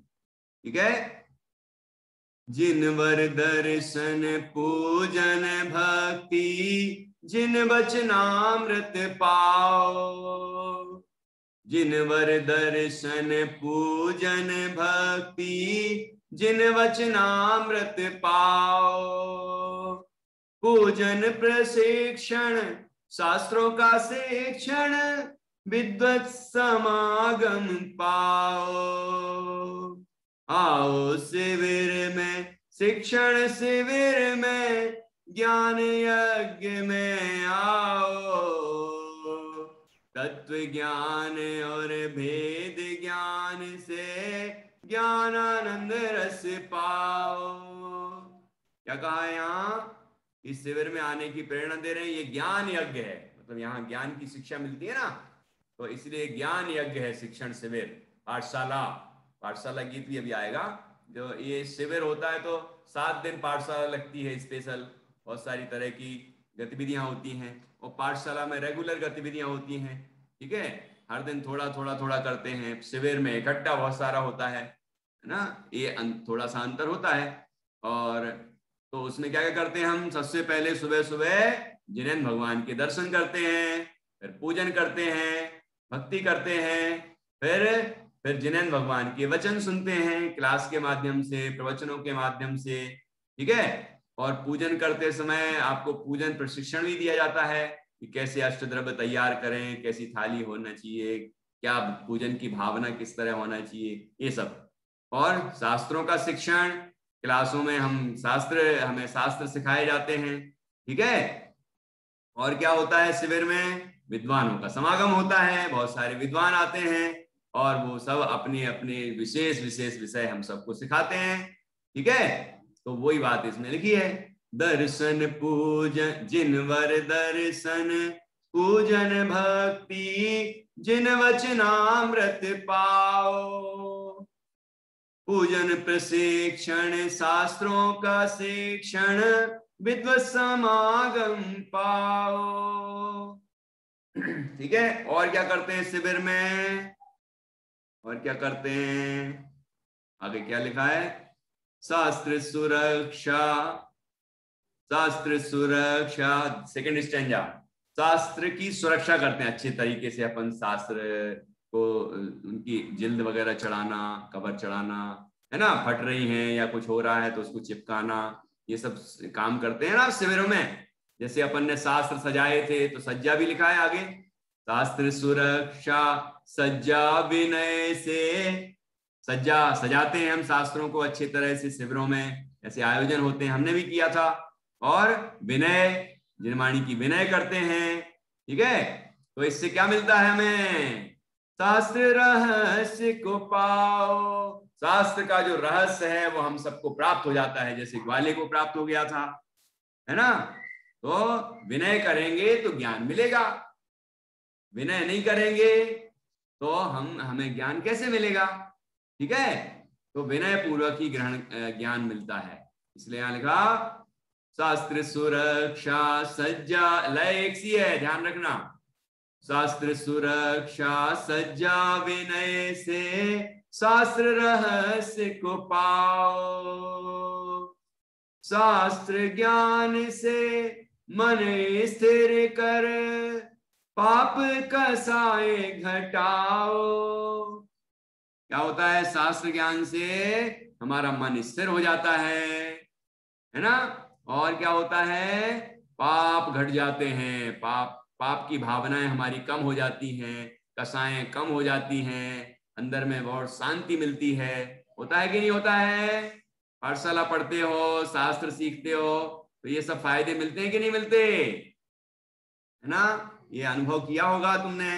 ठीक है। जिनवर दर्शन पूजन भक्ति, जिन वचनामृत पाओ, जिनवर दर्शन पूजन भक्ति, जिन वचनामृत पाओ, पूजन प्रशिक्षण शास्त्रों का शिक्षण, विद्वत समागम पाओ, आओ शिविर में शिक्षण शिविर में, ज्ञान यज्ञ में आओ, तत्व ज्ञान और भेद ज्ञान से ज्ञान आनंद रस पाओ। क्या कहा है यहाँ? इस शिविर में आने की प्रेरणा दे रहे हैं, ये ज्ञान यज्ञ है, मतलब यहाँ ज्ञान की शिक्षा मिलती है ना, तो इसलिए ज्ञान यज्ञ है शिक्षण शिविर। पाठशाला, पाठशाला गीत भी अभी आएगा। जो ये शिविर होता है तो 7 दिन पाठशाला लगती है स्पेशल, बहुत सारी तरह की गतिविधियां होती हैं, और पाठशाला में रेगुलर गतिविधियां होती हैं, ठीक है। हर दिन थोड़ा थोड़ा थोड़ा करते हैं, शिविर में इकट्ठा बहुत सारा होता है ना, ये थोड़ा सा अंतर होता है। और तो उसमें क्या क्या करते हैं हम? सबसे पहले सुबह सुबह जिनेंद्र भगवान के दर्शन करते हैं, फिर पूजन करते हैं, भक्ति करते हैं, फिर जिनेंद्र भगवान के वचन सुनते हैं क्लास के माध्यम से, प्रवचनों के माध्यम से, ठीक है। और पूजन करते समय आपको पूजन प्रशिक्षण भी दिया जाता है कि कैसे अष्टद्रव्य तैयार करें, कैसी थाली होना चाहिए, क्या पूजन की भावना किस तरह होना चाहिए, ये सब। और शास्त्रों का शिक्षण, क्लासों में हमें शास्त्र सिखाए जाते हैं, ठीक है। और क्या होता है शिविर में? विद्वानों का समागम होता है, बहुत सारे विद्वान आते हैं और वो सब अपने अपने विशेष विशेष विषय हम सबको सिखाते हैं, ठीक है। तो वही बात इसमें लिखी है, दर्शन पूजन जिनवर दर्शन पूजन भक्ति, जिन वचनामृत पाओ, पूजन प्रशिक्षण शास्त्रों का शिक्षण, विद्वत समागम पाओ, ठीक है। और क्या करते हैं शिविर में? और क्या करते हैं? आगे क्या लिखा है? शास्त्र सुरक्षा, शास्त्र सुरक्षा, सेकंड स्टैंजा, शास्त्र की सुरक्षा करते हैं अच्छे तरीके से अपन, शास्त्र को उनकी जिल्द वगैरह चढ़ाना, कवर चढ़ाना, है ना, फट रही हैं या कुछ हो रहा है तो उसको चिपकाना, ये सब काम करते हैं ना शिविरों में। जैसे अपन ने शास्त्र सजाए थे तो सज्जा भी लिखा है आगे, शास्त्र सुरक्षा सज्जा विनय से, सज्जा सजाते हैं हम शास्त्रों को अच्छी तरह से शिविरों में, ऐसे आयोजन होते हैं, हमने भी किया था। और विनय, जिनवाणी की विनय करते हैं, ठीक है। तो इससे क्या मिलता है हमें? शास्त्र रहस्य को पाओ, शास्त्र का जो रहस्य है वो हम सबको प्राप्त हो जाता है, जैसे ग्वाले को प्राप्त हो गया था, है ना। तो विनय करेंगे तो ज्ञान मिलेगा, विनय नहीं करेंगे तो हमें ज्ञान कैसे मिलेगा, ठीक है। तो विनय पूर्वक ही ज्ञान मिलता है, इसलिए यहां लिखा शास्त्र सुरक्षा सज्जा, लय एक सी है, ध्यान रखना, शास्त्र सुरक्षा सज्जा विनय से, शास्त्र रहस्य को पाओ, शास्त्र ज्ञान से मन स्थिर कर, पाप कसाए घटाओ। क्या होता है? शास्त्र ज्ञान से हमारा मन स्थिर हो जाता है ना। और क्या होता है? पाप घट जाते हैं, पाप की भावनाएं हमारी कम हो जाती हैं, कसाएं कम हो जाती हैं, अंदर में बहुत शांति मिलती है। होता है कि नहीं होता है? पाठशाला पढ़ते हो, शास्त्र सीखते हो तो ये सब फायदे मिलते हैं कि नहीं मिलते, है ना। ये अनुभव किया होगा तुमने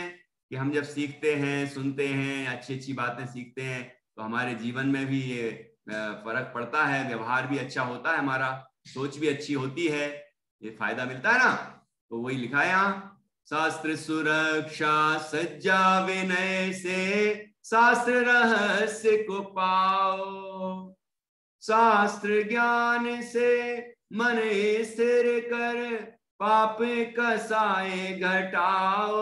कि हम जब सीखते हैं, सुनते हैं, अच्छी अच्छी बातें सीखते हैं तो हमारे जीवन में भी ये फर्क पड़ता है, व्यवहार भी अच्छा होता है, हमारा सोच भी अच्छी होती है, ये फायदा मिलता है ना। तो वही लिखा है यहाँ, शास्त्र सुरक्षा सज्जा विनय से शास्त्र रहस्य को पाओ। शास्त्र ज्ञान से मन स्थिर कर पाप कसाए घटाओ।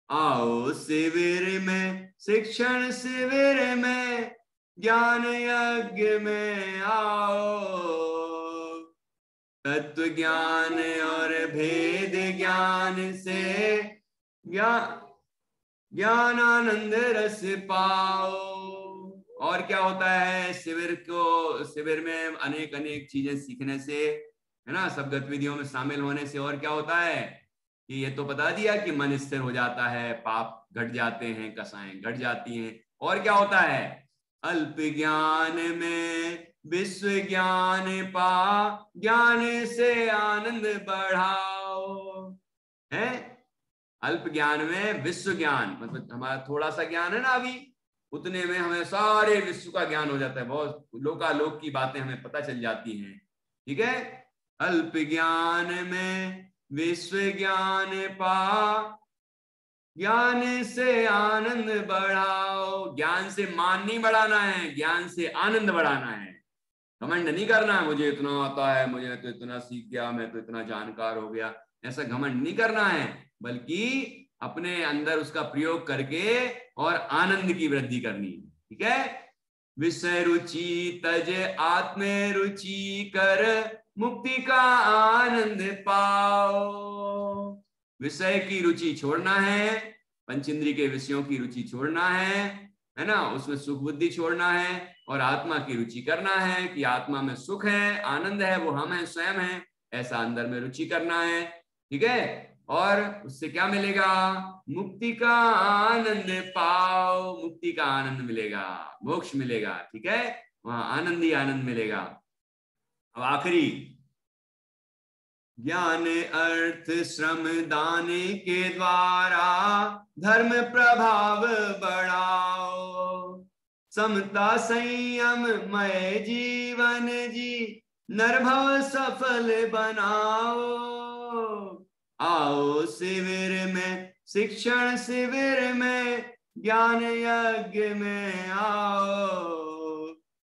आओ शिविर में शिक्षण शिविर में ज्ञान यज्ञ में आओ। तत्व ज्ञान और भेद ज्ञान से ज्ञान आनंद रस पाओ। और क्या होता है शिविर में अनेक अनेक चीजें सीखने से, है ना, सब गतिविधियों में शामिल होने से और क्या होता है कि ये तो बता दिया कि मन स्थिर हो जाता है, पाप घट जाते हैं, कसाएं घट जाती हैं। और क्या होता है, अल्प ज्ञान में विश्व ज्ञान पा, ज्ञान से आनंद बढ़ाओ। है अल्प ज्ञान में विश्व ज्ञान, मतलब हमारा थोड़ा सा ज्ञान है ना अभी, उतने में हमें सारे विश्व का ज्ञान हो जाता है, बहुत लोकालोक की बातें हमें पता चल जाती हैं। ठीक है, अल्प ज्ञान में विश्व ज्ञान पा, ज्ञान से आनंद बढ़ाओ। ज्ञान से मान नहीं बढ़ाना है, ज्ञान से आनंद बढ़ाना है। घमंड नहीं करना है, मुझे इतना आता है, मुझे तो इतना सीख गया, मैं तो इतना जानकार हो गया, ऐसा घमंड नहीं करना है, बल्कि अपने अंदर उसका प्रयोग करके और आनंद की वृद्धि करनी है। ठीक है, विषय रुचि तज आत्म रुचि कर मुक्ति का आनंद पाओ। विषय की रुचि छोड़ना है, पंचेंद्रिय के विषयों की रुचि छोड़ना है ना, उसमें सुख बुद्धि छोड़ना है और आत्मा की रुचि करना है कि आत्मा में सुख है, आनंद है, वो हम है, स्वयं है, ऐसा अंदर में रुचि करना है। ठीक है, और उससे क्या मिलेगा, मुक्ति का आनंद पाओ। मुक्ति का आनंद मिलेगा, मोक्ष मिलेगा। ठीक है, वहां आनंद ही आनंद मिलेगा। अब आखिरी, ज्ञान अर्थ श्रम दान के द्वारा धर्म प्रभाव बढ़ाओ। समता संयम मय जीवन जी नरभव सफल बनाओ। आओ शिविर में शिक्षण शिविर में ज्ञान यज्ञ में आओ।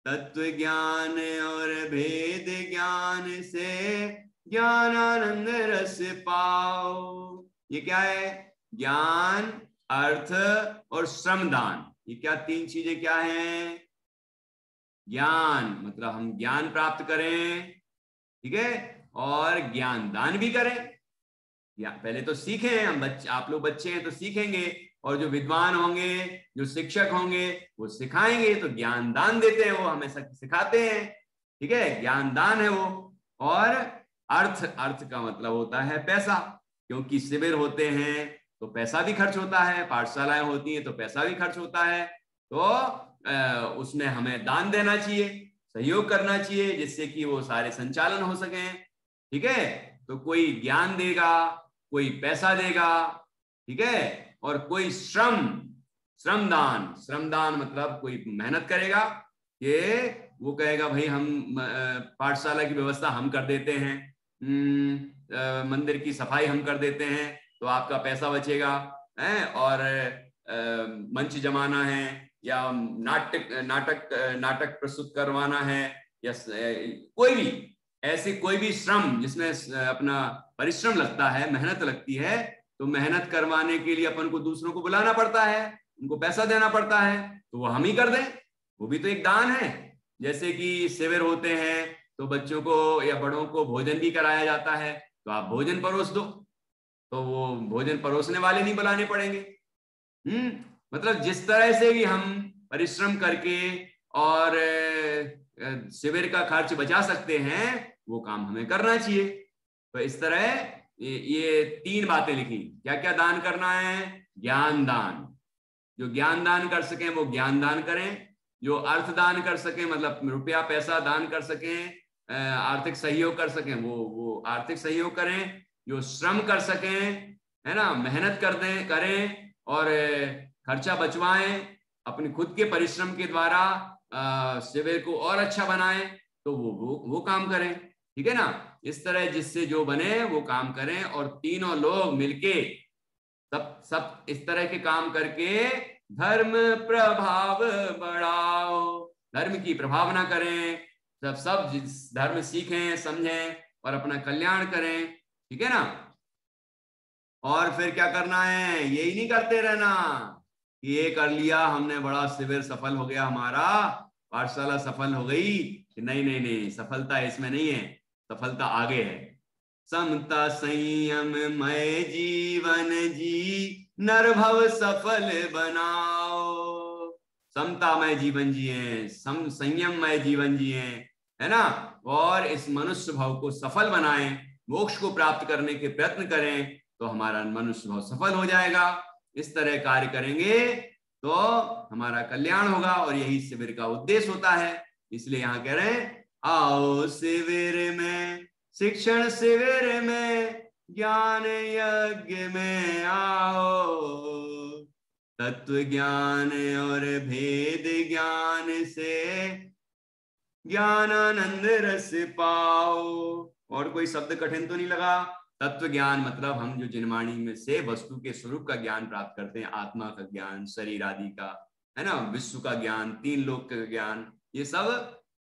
तत्व ज्ञान और भेद ज्ञान से ज्ञान आनंद रस पाओ। ये क्या है, ज्ञान, अर्थ और श्रमदान। ये क्या तीन चीजें क्या हैं, ज्ञान मतलब हम ज्ञान प्राप्त करें, ठीक है, और ज्ञान दान भी करें। या पहले तो सीखें हम, आप लोग बच्चे हैं तो सीखेंगे, और जो विद्वान होंगे, जो शिक्षक होंगे, वो सिखाएंगे, तो ज्ञान दान देते हैं, वो हमें सिखाते हैं। ठीक है, ज्ञान दान है वो। और अर्थ का मतलब होता है पैसा, क्योंकि शिविर होते हैं तो पैसा भी खर्च होता है, पाठशालाएं होती हैं तो पैसा भी खर्च होता है, तो उसमें हमें दान देना चाहिए, सहयोग करना चाहिए, जिससे कि वो सारे संचालन हो सके। ठीक है, तो कोई ज्ञान देगा, कोई पैसा देगा, ठीक है, और कोई श्रमदान मतलब कोई मेहनत करेगा, ये वो कहेगा भाई हम पाठशाला की व्यवस्था हम कर देते हैं, मंदिर की सफाई हम कर देते हैं, तो आपका पैसा बचेगा है, और मंच जमाना है या नाटक प्रस्तुत करवाना है, या कोई भी ऐसे कोई भी श्रम जिसमें अपना परिश्रम लगता है, मेहनत लगती है, तो मेहनत करवाने के लिए अपन को दूसरों को बुलाना पड़ता है, उनको पैसा देना पड़ता है, तो वो हम ही कर दें, वो भी तो एक दान है। जैसे कि शिविर होते हैं तो बच्चों को या बड़ों को भोजन भी कराया जाता है, तो आप भोजन परोस दो, तो वो भोजन परोसने वाले नहीं बुलाने पड़ेंगे। मतलब जिस तरह से भी हम परिश्रम करके और शिविर का खर्च बचा सकते हैं, वो काम हमें करना चाहिए। तो इस तरह ये तीन बातें लिखी, क्या क्या दान करना है, ज्ञान दान, जो ज्ञान दान कर सकें वो ज्ञान दान करें, जो अर्थ दान कर सकें मतलब रुपया पैसा दान कर सकें, आर्थिक सहयोग कर सकें वो आर्थिक सहयोग करें, जो श्रम कर सकें, है ना, मेहनत करें और खर्चा बचवाएं, अपने खुद के परिश्रम के द्वारा शिविर को और अच्छा बनाएं, तो वो काम करें। ठीक है ना। इस तरह जिससे जो बने वो काम करें, और तीनों लोग मिलके सब सब इस तरह के काम करके धर्म प्रभाव बढ़ाओ, धर्म की प्रभावना करें, सब सब धर्म सीखें समझें और अपना कल्याण करें। ठीक है ना। और फिर क्या करना है, यही नहीं करते रहना कि ये कर लिया हमने, बड़ा शिविर सफल हो गया, हमारा पाठशाला सफल हो गई। नहीं नहीं नहीं, सफलता इसमें नहीं है, सफलता आगे है। समता संयम मय जीवन जी, नरभव सफल बनाओ। समतामय जीवन जिए, संयममय जीवन जिए, है ना। और इस मनुष्य भाव को सफल बनाएं, मोक्ष को प्राप्त करने के प्रयत्न करें, तो हमारा मनुष्य भाव सफल हो जाएगा। इस तरह कार्य करेंगे तो हमारा कल्याण होगा, और यही शिविर का उद्देश्य होता है। इसलिए यहाँ कह रहे हैं, आओ शिविर में, शिक्षण शिविर में, ज्ञान यज्ञ में आओ, तत्व ज्ञान और भेद ज्ञान से ज्ञानानंद रस पाओ। और कोई शब्द कठिन तो नहीं लगा। तत्व ज्ञान मतलब हम जो जिनवाणी में से वस्तु के स्वरूप का ज्ञान प्राप्त करते हैं, आत्मा का ज्ञान, शरीर आदि का, है ना, विश्व का ज्ञान, तीन लोक का ज्ञान, ये सब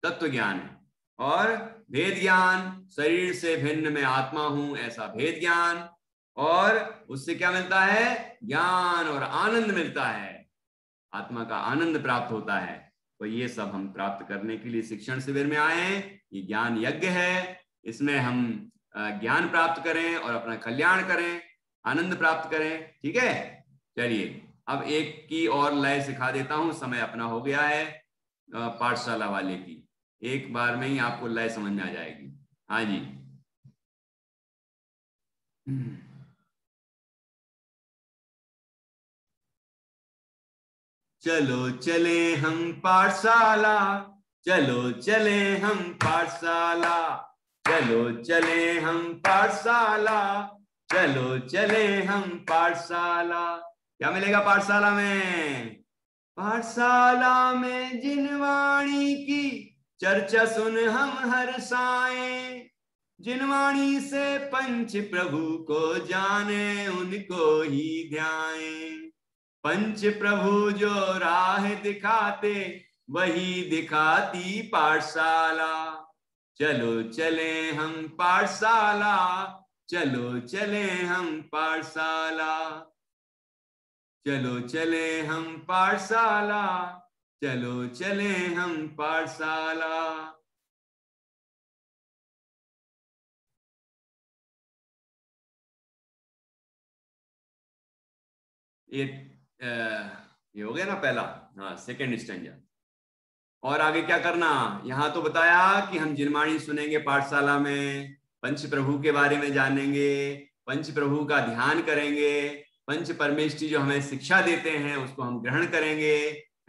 तत्व ज्ञान है। और भेद ज्ञान, शरीर से भिन्न में आत्मा हूं ऐसा भेद ज्ञान, और उससे क्या मिलता है, ज्ञान और आनंद मिलता है, आत्मा का आनंद प्राप्त होता है। तो ये सब हम प्राप्त करने के लिए शिक्षण शिविर में आए हैं। ये ज्ञान यज्ञ है, इसमें हम ज्ञान प्राप्त करें और अपना कल्याण करें, आनंद प्राप्त करें। ठीक है, चलिए अब एक की और लय सिखा देता हूं, समय अपना हो गया है पाठशाला वाले की, एक बार में ही आपको लय समझ में आ जाएगी। हाँ जी। चलो चले हम पाठशाला, चलो चले हम पाठशाला, चलो चले हम पाठशाला, चलो चले हम पाठशाला। क्या मिलेगा पाठशाला में, पाठशाला में जिनवाणी की चर्चा सुन हम हर्षाएं, जिनवाणी से पंच प्रभु को जाने उनको ही ध्याएं। पंच प्रभु जो राह दिखाते वही दिखाती पाठशाला, चलो चले हम पाठशाला, चलो चले हम पाठशाला, चलो चले हम पाठशाला, चलो चले हम पाठशाला। ये हो गया ना पहला, हाँ सेकंड स्टैंजा। और आगे क्या करना, यहाँ तो बताया कि हम जिनवाणी सुनेंगे पाठशाला में, पंच प्रभु के बारे में जानेंगे, पंच प्रभु का ध्यान करेंगे, पंच परमेष्ठी जो हमें शिक्षा देते हैं उसको हम ग्रहण करेंगे,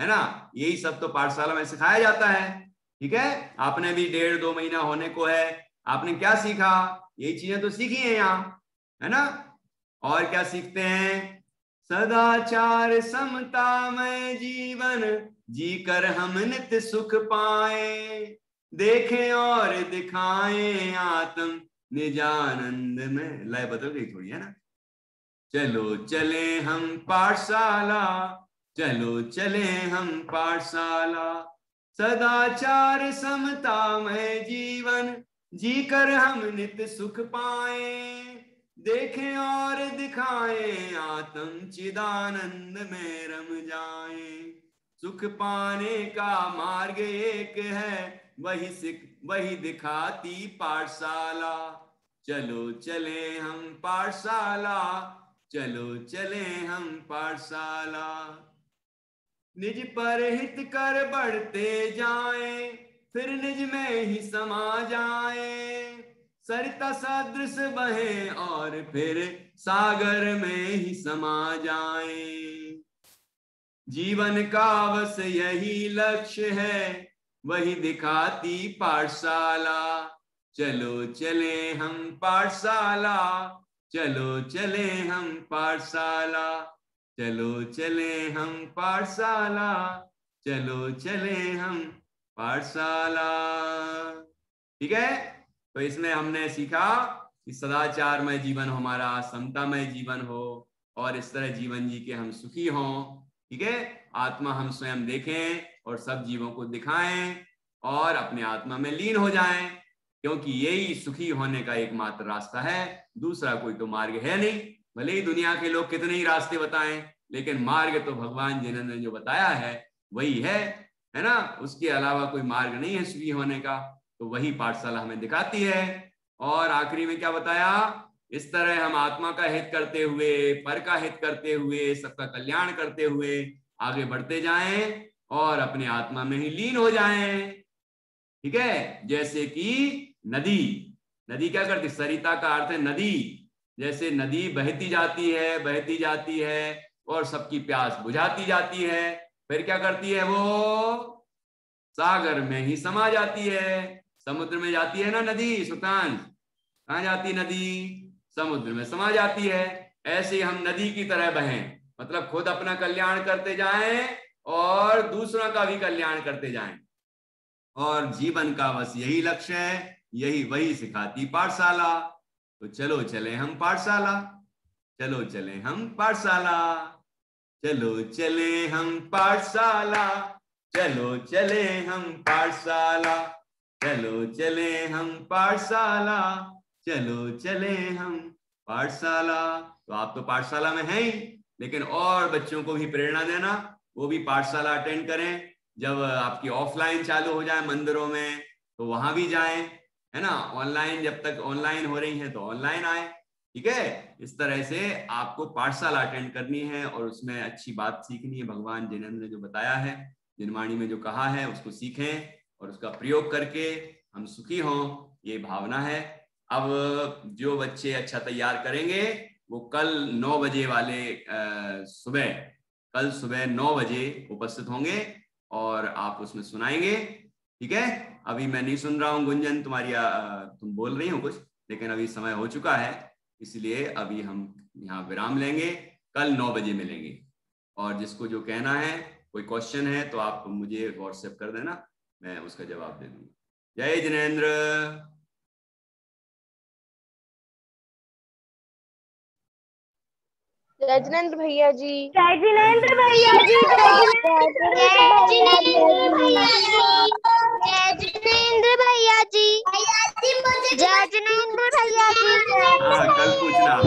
है ना। यही सब तो पाठशाला में सिखाया जाता है। ठीक है, आपने भी 1.5-2 महीना होने को है, आपने क्या सीखा, यही चीजें तो सीखी हैं यहाँ, है ना। और क्या सीखते हैं, सदाचार समतामय जीवन जीकर हम नित्य सुख पाए, देखें और दिखाएं आत्म निजानंद में। लय बदल गई थोड़ी, है ना। चलो चले हम पाठशाला, चलो चले हम पाठशाला, सदाचार समतामय जीवन जीकर हम नित्य सुख पाए, देखें और दिखाएं आत्म चिदानंद में रम जाएं। सुख पाने का मार्ग एक है, वही दिखाती पाठशाला, चलो चले हम पाठशाला, चलो चले हम पाठशाला। निज पर हित कर बढ़ते जाएं, फिर निज में ही समा जाएं, सरिता सदृश बहे और फिर सागर में ही समा जाएं। जीवन का बस यही लक्ष्य है, वही दिखाती पाठशाला, चलो चले हम पाठशाला, चलो चले हम पाठशाला, चलो चले हम पाठशाला, चलो चले हम पाठशाला। ठीक है, तो इसमें हमने सीखा कि सदाचारमय जीवन हो हमारा, समतामय जीवन हो और इस तरह जीवन जी के हम सुखी हों। ठीक है, आत्मा हम स्वयं देखें और सब जीवों को दिखाएं और अपने आत्मा में लीन हो जाएं, क्योंकि यही सुखी होने का एकमात्र रास्ता है। दूसरा कोई तो मार्ग है नहीं। भले ही दुनिया के लोग कितने ही रास्ते बताएं, लेकिन मार्ग तो भगवान जिन्होंने जो बताया है वही है ना। उसके अलावा कोई मार्ग नहीं है सुखी होने का। तो वही पाठशाला हमें दिखाती है। और आखिरी में क्या बताया, इस तरह हम आत्मा का हित करते हुए, पर का हित करते हुए, सबका कल्याण करते हुए आगे बढ़ते जाएं और अपने आत्मा में ही लीन हो जाएं। ठीक है, जैसे कि नदी, नदी क्या करती, सरिता का अर्थ है नदी। जैसे नदी बहती जाती है और सबकी प्यास बुझाती जाती है, फिर क्या करती है, वो सागर में ही समा जाती है। समुद्र में जाती है ना नदी, सुतांश, कहाँ जाती नदी, समुद्र में समा जाती है। ऐसे हम नदी की तरह बहें, मतलब खुद अपना कल्याण करते जाएं और दूसरों का भी कल्याण करते जाएं। और जीवन का बस यही लक्ष्य है, यही वही सिखाती पाठशाला। तो चलो चले हम पाठशाला, चलो चले हम पाठशाला, चलो चले हम पाठशाला, चलो चले हम पाठशाला, चलो चले हम पाठशाला, चलो चले हम पाठशाला। तो आप तो पाठशाला में हैं ही, लेकिन और बच्चों को भी प्रेरणा देना, वो भी पाठशाला अटेंड करें। जब आपकी ऑफलाइन चालू हो जाए मंदिरों में तो वहां भी जाएं, है ना। ऑनलाइन जब तक ऑनलाइन हो रही है तो ऑनलाइन आए। ठीक है, इस तरह से आपको पाठशाला अटेंड करनी है और उसमें अच्छी बात सीखनी है। भगवान जिनेंद्र ने जो बताया है, जिनवाणी में जो कहा है, उसको सीखें और उसका प्रयोग करके हम सुखी हों, ये भावना है। अब जो बच्चे अच्छा तैयार करेंगे वो कल 9 बजे वाले कल सुबह 9 बजे उपस्थित होंगे और आप उसमें सुनाएंगे। ठीक है, अभी मैं नहीं सुन रहा हूँ गुंजन तुम्हारी, तुम बोल रही हो कुछ, लेकिन अभी समय हो चुका है, इसलिए अभी हम यहाँ विराम लेंगे। कल 9 बजे मिलेंगे। और जिसको जो कहना है, कोई क्वेश्चन है तो आप मुझे व्हाट्सएप कर देना, मैं उसका जवाब दे दूंगा। जय जिनेंद्र। जय जिनेंद्र भैया जी। जय जिनेंद्र भैया जी। जय जिनेंद्र भैया जी। जय जिनेंद्र भैया जी। जय जिनेंद्र भैया जी। हाँ, कल पूछना आप।